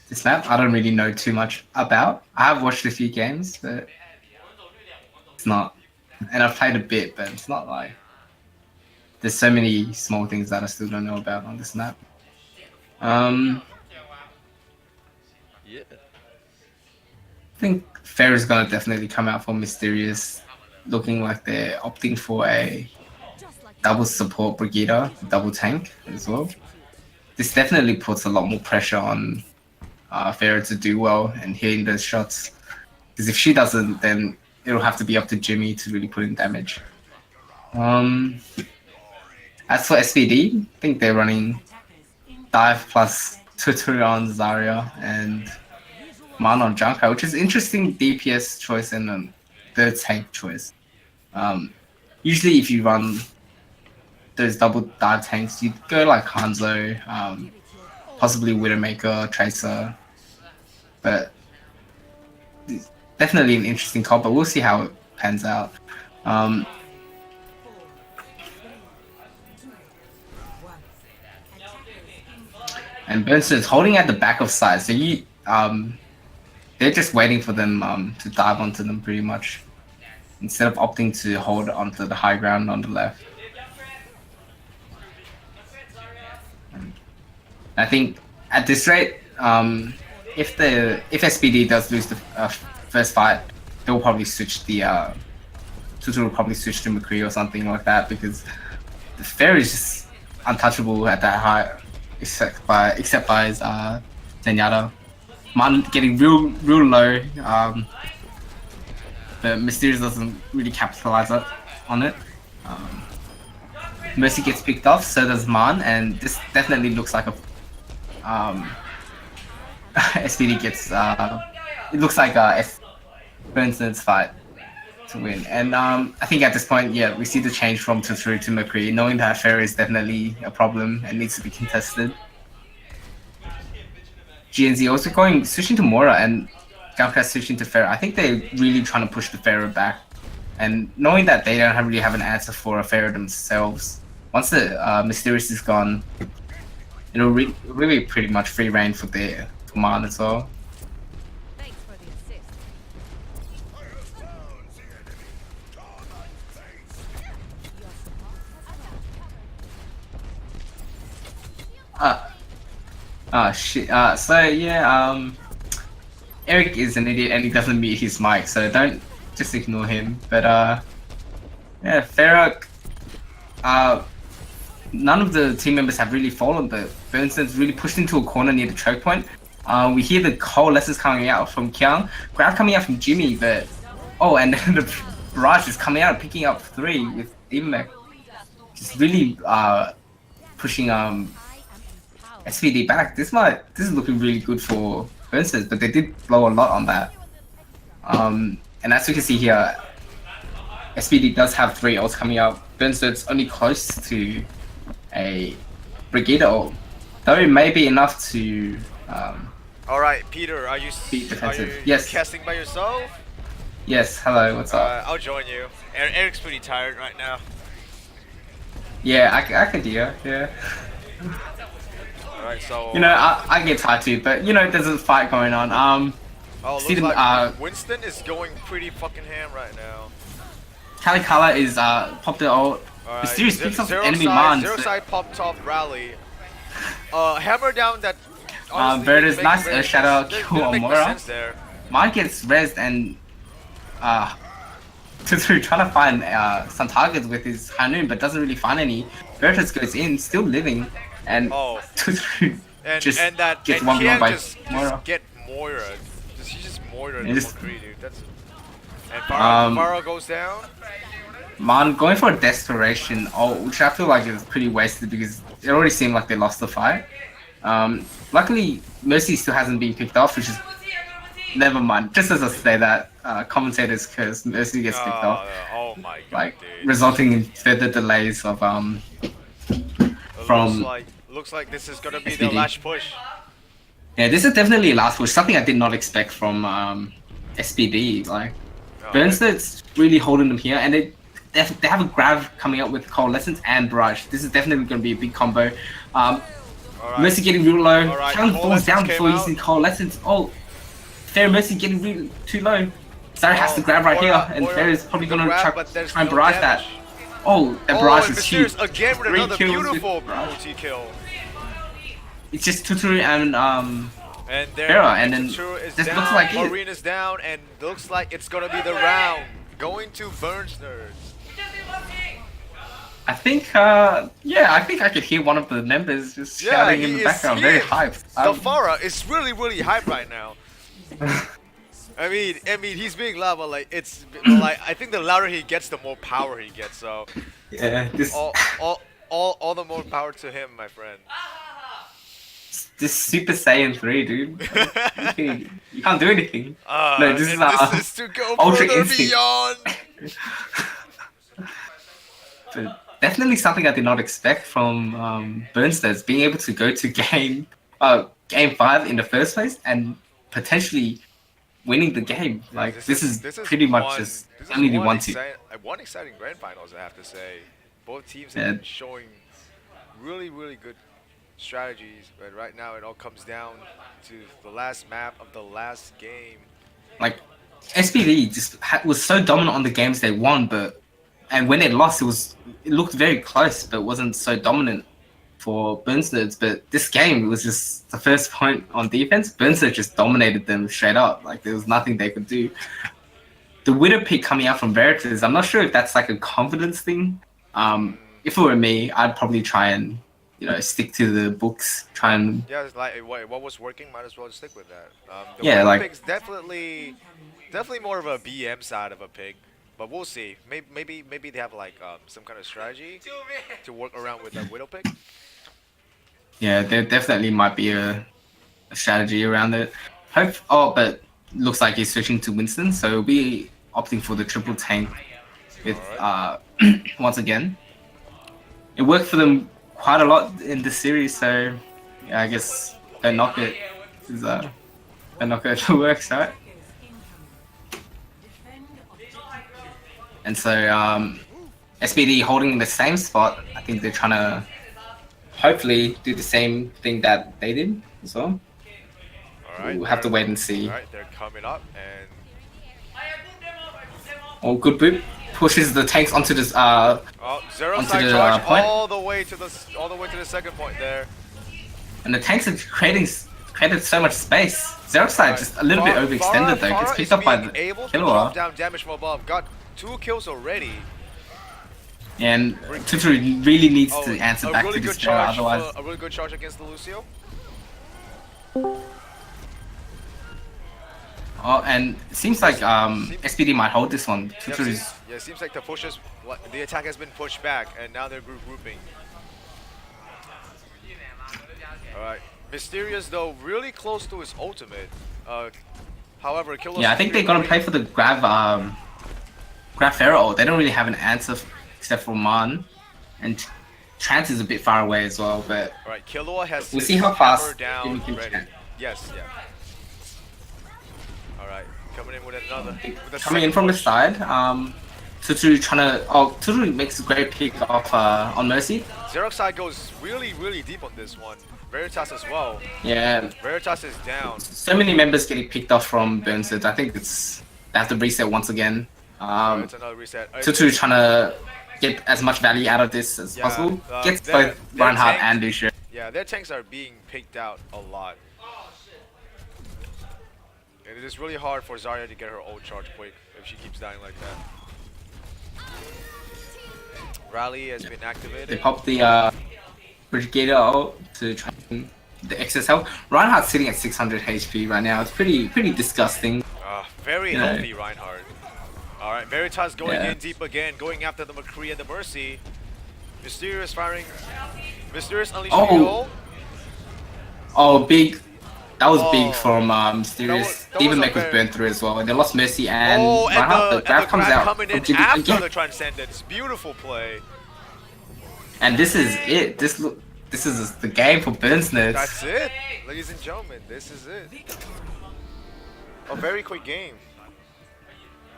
this map I don't really know too much about. I have watched a few games, but it's not. And I've played a bit, but it's not like. There's so many small things that I still don't know about on this map. Yeah. I think Fair is gonna definitely come out for Mysterious, looking like they're opting for a double support Brigitte, double tank as well. This definitely puts a lot more pressure on Fair to do well and hitting those shots. Because if she doesn't, then it'll have to be up to Jimmy to really put in damage. As for SPD, I think they're running dive plus Tutu on Zarya and Man on Junker, which is interesting DPS choice and a third tank choice. Usually if you run those double dive tanks, you'd go like Hanzo, possibly Widowmaker, Tracer, but it's definitely an interesting call, but we'll see how it pans out. And Bernstein's holding at the back of side, so you they're just waiting for them to dive onto them pretty much, instead of opting to hold onto the high ground on the left. I think at this rate, if SPD does lose the first fight, they'll probably switch the Tutu will probably switch to McCree or something like that, because the Fair is just untouchable at that height, except by his Zenyatta. Man getting real low, but Mysterious doesn't really capitalize on it. Mercy gets picked off, so does Man, and this definitely looks like a SPD gets it looks like Bernstein's fight to win. And I think at this point, yeah, we see the change from Tutu to McCree, knowing that Fair is definitely a problem and needs to be contested. GNZ also switching to Mora and Junkrat switching to Fair. I think they're really trying to push the Pharaoh back, and knowing that they don't really have an answer for a Pharaoh themselves. Once the Mysterious is gone, it'll really pretty much free reign for Man as well. Thanks for the assist. Shit. So yeah, Eric is an idiot and he doesn't mute his mic, so don't just ignore him. But yeah, Ferrock. None of the team members have really fallen, but Bernstein's really pushed into a corner near the choke point. We hear the coalescence coming out from Kyung, grab coming out from Jimmy, but and then the barrage is coming out, picking up 3 with Impact. Just really pushing SPD back. This is looking really good for Bernstein, but they did blow a lot on that. And as we can see here, SPD does have 3 ults coming out. Bernstein's only close to a Brigitte ult, though it may be enough to Alright, Peter, are you yes. casting by yourself? Yes, hello, what's up? I'll join you. Eric's pretty tired right now. Yeah, I could do it, yeah. Alright, so... You know, I get tired too, but you know, there's a fight going on. looks like Winston is going pretty fucking ham right now. Kalikala is popped the ult. Mysterious picks up enemy Man. Zero side popped off rally. Hammer down that... Verda's nice Shadow kill on Mora. Man gets rezzed and Tutu trying to find some targets with his Hanoon, but doesn't really find any. Vertus goes in, still living, and Tutu just gets one blown by Mora. Just get Moira. He just Moira the McCree, dude. That's... And Pharah goes down. Man going for a desperation ult, which I feel like is pretty wasted because it already seemed like they lost the fight. Luckily, Mercy still hasn't been picked off, which is never mind. Just as I say that, commentators curse, Mercy gets picked off, Oh my god, like dude. resulting in further delays of from. Looks like this is gonna be SBD. the last push. Yeah, this is definitely a last push. Something I did not expect from SPD. Like Burnstead's really holding them here, and they have a grab coming up with Coalescence and Barrage. This is definitely going to be a big combo. Mercy getting real low. Talon falls down before using Coalescence. Oh, Fair Mercy getting really too low. Zarya has to grab right here, and Fair is probably going to try and barrage that. Oh, that barrage is huge. Again with another beautiful multi-kill. It's just Tutu and there, Farah, and then is this down, looks like it. Arena's down, and looks like it's gonna be the round. Going to Burnsters. I think I could hear one of the members just shouting in the background, very hyped. The Farah is really hyped right now. I mean, he's being loud, but like I think the louder he gets, the more power he gets. So yeah, this all the more power to him, my friend. This Super Saiyan 3, dude. You can't do anything. No, this is to go Ultra further Instinct. beyond. But definitely something I did not expect from Burnsters, being able to go to game 5 in the first place and potentially winning the game. Like this is pretty much just only the one exciting grand finals, I have to say. Both teams have been showing really good strategies, but right now it all comes down to the last map of the last game. Like SPD just was so dominant on the games they won, and when they lost, it looked very close, but wasn't so dominant for Burnsters. But this game was just the first point on defense. Burnsters just dominated them straight up. Like there was nothing they could do. The Widow pick coming out from Veritas, I'm not sure if that's like a confidence thing. If it were me, I'd probably try and stick to the books. Try and it's like what was working, might as well stick with that. The Widow pick's definitely more of a BM side of a pick. But we'll see. Maybe they have like some kind of strategy to work around with the Widow pick. Yeah, there definitely might be a strategy around it. But looks like he's switching to Winston, so he'll be opting for the triple tank with once again. It worked for them quite a lot in this series, so yeah, I guess don't knock it. Don't knock it if it works, right? And so SPD holding in the same spot. I think they're trying to hopefully do the same thing that they did as well. Alright, we'll have to wait and see. Alright, they're coming up and good boot pushes the tanks onto this zero side charge point. all the way to the second point there. And the tanks are created so much space. Zero side just a little bit overextended though. Gets picked up by the killer. Down damage from above. Got 2 kills already. And Tutu really needs to answer back to this charge, otherwise. A really good charge against the Lucio. And it seems like SPD might hold this one. Yeah, it seems like the attack has been pushed back, and now they're regrouping. Alright. Mysterious, though, really close to his ultimate. However, I think they're gonna play for the grab Pharaoh. They don't really have an answer except for Man, and Trance is a bit far away as well. But alright, Killua has we'll see how fast down we can ready. Yes, yeah. Alright, coming in with another. Coming in from the side. Tutu trying to. Tutu makes a great pick off on Mercy. Xeroxide goes really deep on this one. Veritas as well. Yeah. Veritas is down. So many members getting picked off from Burnstead. I think they have to reset once again. It's another reset. Tutu trying to get as much value out of this as possible. Gets both Reinhardt and Lucio. Yeah, their tanks are being picked out a lot. And it is really hard for Zarya to get her ult charge quick if she keeps dying like that. Rally has been activated. They popped the Brigader ult to try and the excess health. Reinhardt's sitting at 600 HP right now. It's pretty disgusting. Very healthy Reinhardt. All right, Veritas going in deep again, going after the McCree and the Mercy. Mysterious firing. Mysterious unleashing the ult. Oh, big. That was big Oh, from Mysterious. that was Even a Mech was very. burned through as well. They lost Mercy and Oh, Reinhardt. The and the grab comes grab out coming from in Jimmy after again. the Transcendence. Beautiful play. And this is it. This is the game for Burns nerds. That's it, ladies and gentlemen. This is it. A very quick game.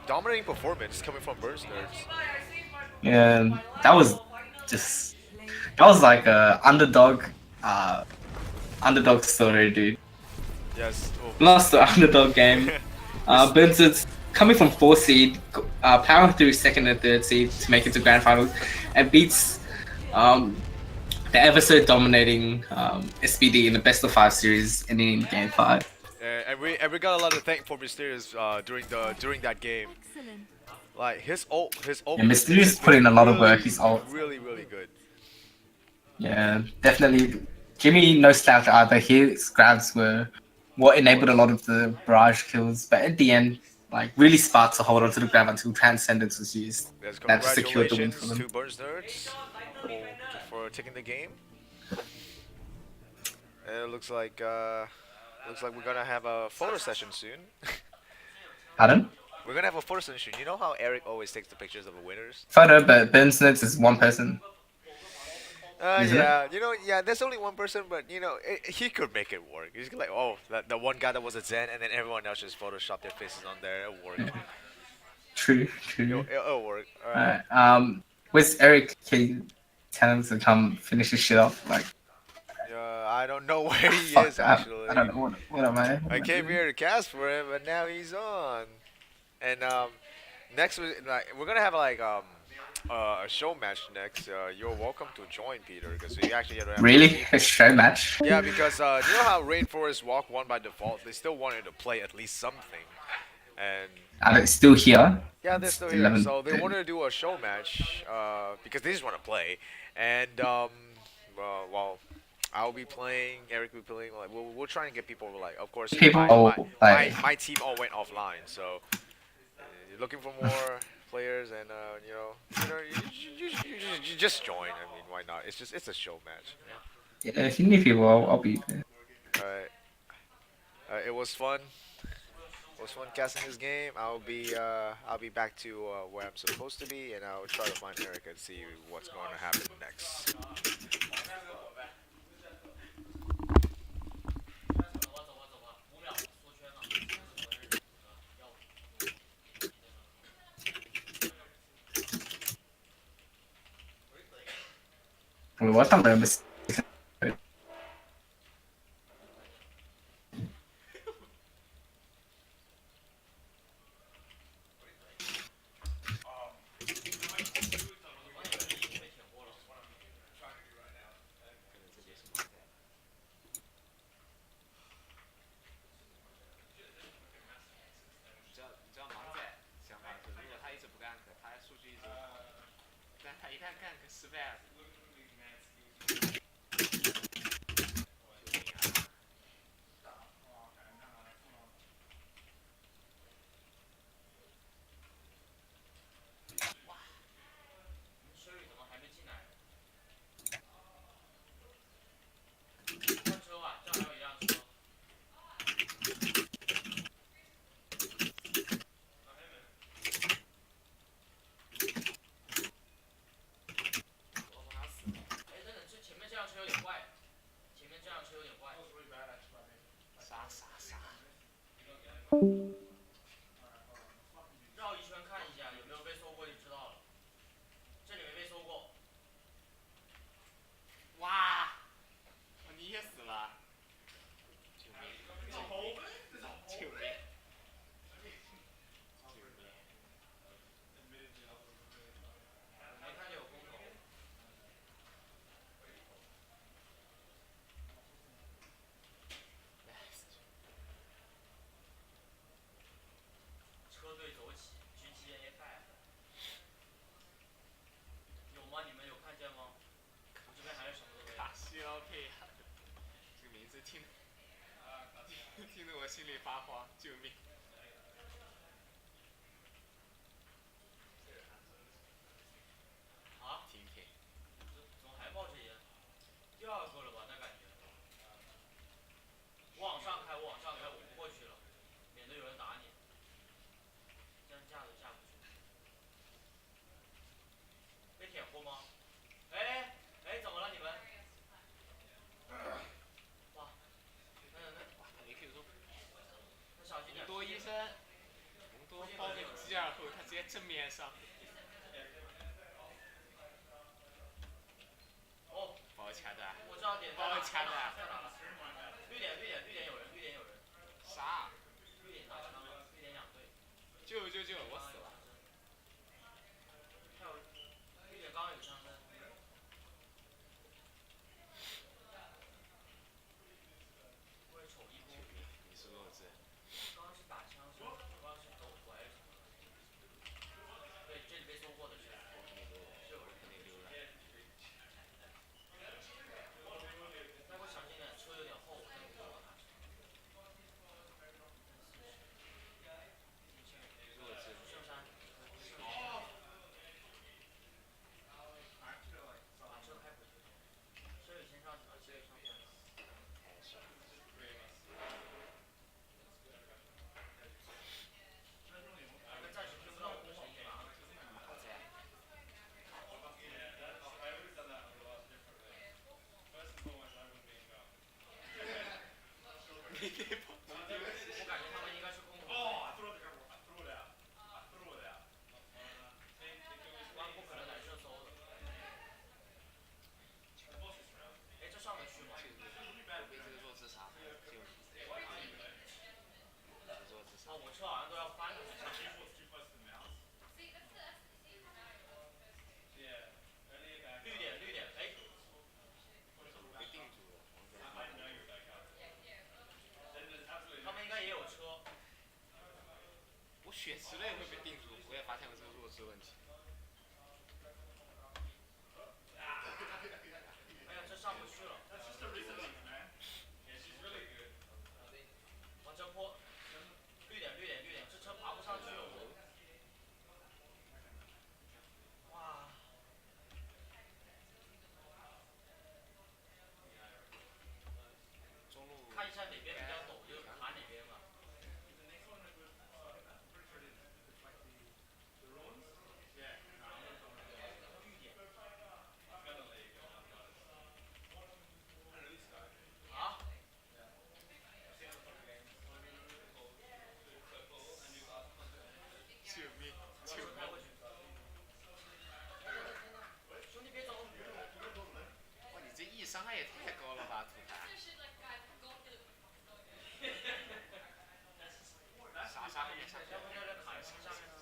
Dominating performance coming from Burns nerds. Yeah, that was just that was like a underdog story, dude. Yes. Oh. Lost the underdog game. Burns nerds coming from 4th seed, powering through 2nd and 3rd seed to make it to grand finals, and beats the ever so dominating SBD in the best of 5 series ending in game 5. And we got a lot of thank for Mysterious during that game. Excellent. Like his ult. Yeah, Mysterious put in a lot of work. His ult. Really good. Yeah, definitely. Jimmy no slouch either. His grabs were what enabled a lot of the barrage kills, but at the end, like really sparked to hold on to the grab until Transcendence was used. Yes, That just secured the win congratulations for them. to Burns nerds for taking the game. And it looks like we're gonna have a photo session soon. Pardon? We're gonna have a photo session. You know how Eric always takes the pictures of the winners? Photo, but Burns nerds is one person. Isn't Yeah, you know, yeah. There's only one person, but you know, he could make it work. He's like, oh, the one guy that was a Zen, and then everyone else just Photoshop their faces on there. It'll work. True. It'll work. All right. Alright. Where's Eric? Can you tell him to come finish his shit off? Like, I don't know where he fuck, is actually. I don't know what am I? I came here to cast for him, but now he's on. And next we're gonna have like a show match next. You're welcome to join, Peter, because we actually have Really? A show match? Yeah, because you know how Rainforest Walk won by default. They still wanted to play at least something, and Are they still here? yeah, they're still here. So they wanted to do a show match because they just want to play. And well, I'll be playing. Eric will be playing. Like we'll try and get people like, of course, my team all went offline. So looking for more players, and you just join. I mean, why not? It's a show match. Yeah, if you need people, I'll be there. All right. It was fun. It was fun casting this game. I'll be back to where I'm supposed to be, and I'll try to find Eric and see what's going to happen next. What time am I? 之内会被定住，我也发现了这个弱智问题。哎呀，这上不去了。往这坡，绿点，这车爬不上去了。哇！中路看一下哪边比较陡，就爬哪边嘛。好。救命！救命！兄弟别走！哇，你这 E 伤害也太高了吧，土牌！啥杀后面上去？要不在这卡一下面呢？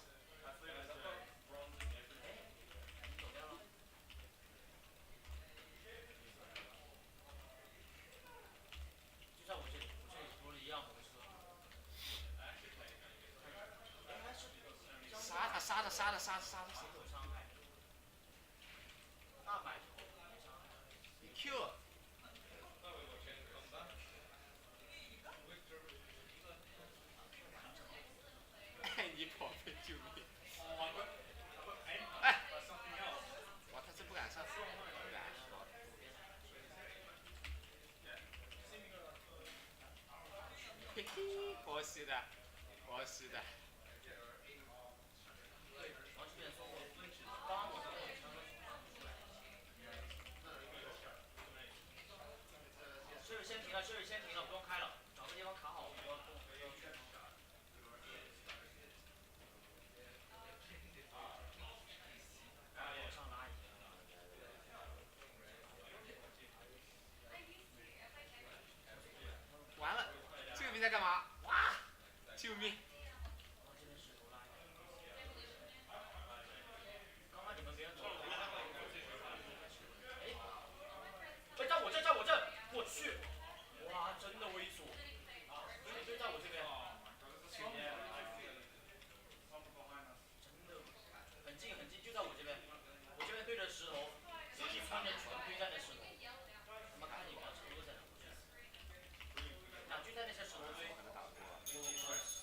就在我这里多了一样红车。杀他！杀他！杀他！杀他！杀他！有伤害。大摆头没伤害。你 Q！哎，你宝贝救命！哎！哇，他真不敢上。嘿嘿，可惜的，可惜的。王这边送我，帮我这里先停了，不用开了，找个地方卡好，不要动。往上拉一下。完了，这个兵在干嘛？哇！救命！往这边石头拉一下。刚刚你们别人走了。哎，在我这，我去！哇，真的猥琐。就在我这边。真的，很近，就在我这边。我这边对着石头，一村人全堆在那石头。他妈看你们车在那。两句在那些石头堆。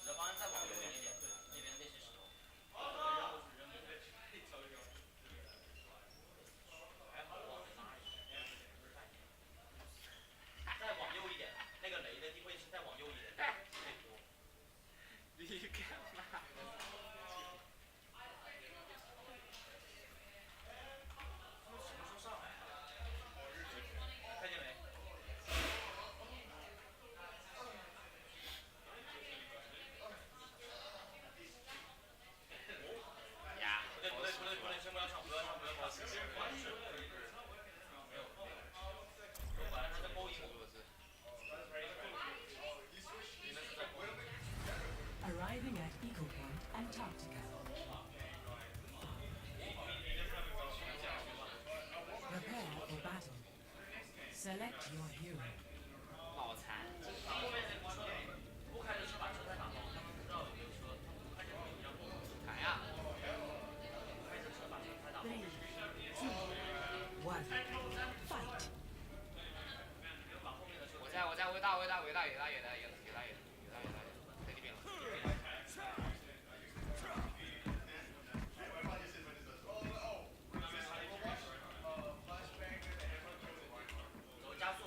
我方再往右一点点，对，那边那些石头。扔过去扔给他。还好往回拉一下。再往右一点，那个雷的地位是再往右一点。你干嘛？什么时候上来？看见没？呀！不对，先不要上，不要上。没有。我本来他在勾引我。Arriving at Eagle Point, Antarctica. Prepare for battle. Select your hero. 脑残！后面那车不开着车把车再打爆，他们不知道有没有车，开着车一样爆。砍呀！开着车把车再打爆。 3, 2, 1, fight. 把后面的车。我在，伟大，在这边了。走加速。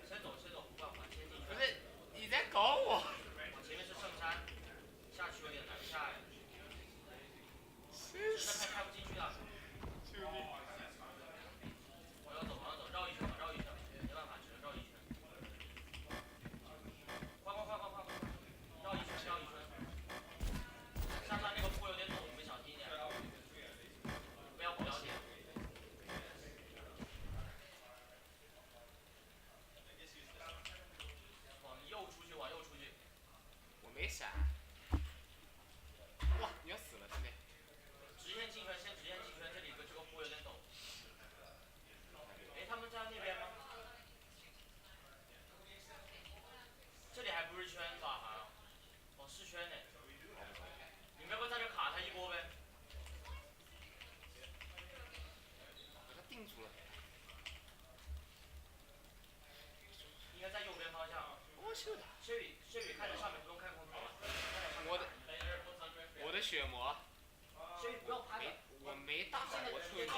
先走，不管，先进去。不是，你在搞我！往前面是圣山，下去有点难下呀。真是。开不进去了。救命！往右走，绕一圈，没办法，只能绕一圈。秀的。雪雨看着上面不用看空投。我的血魔。雪雨不用拍的。我没大火推魔。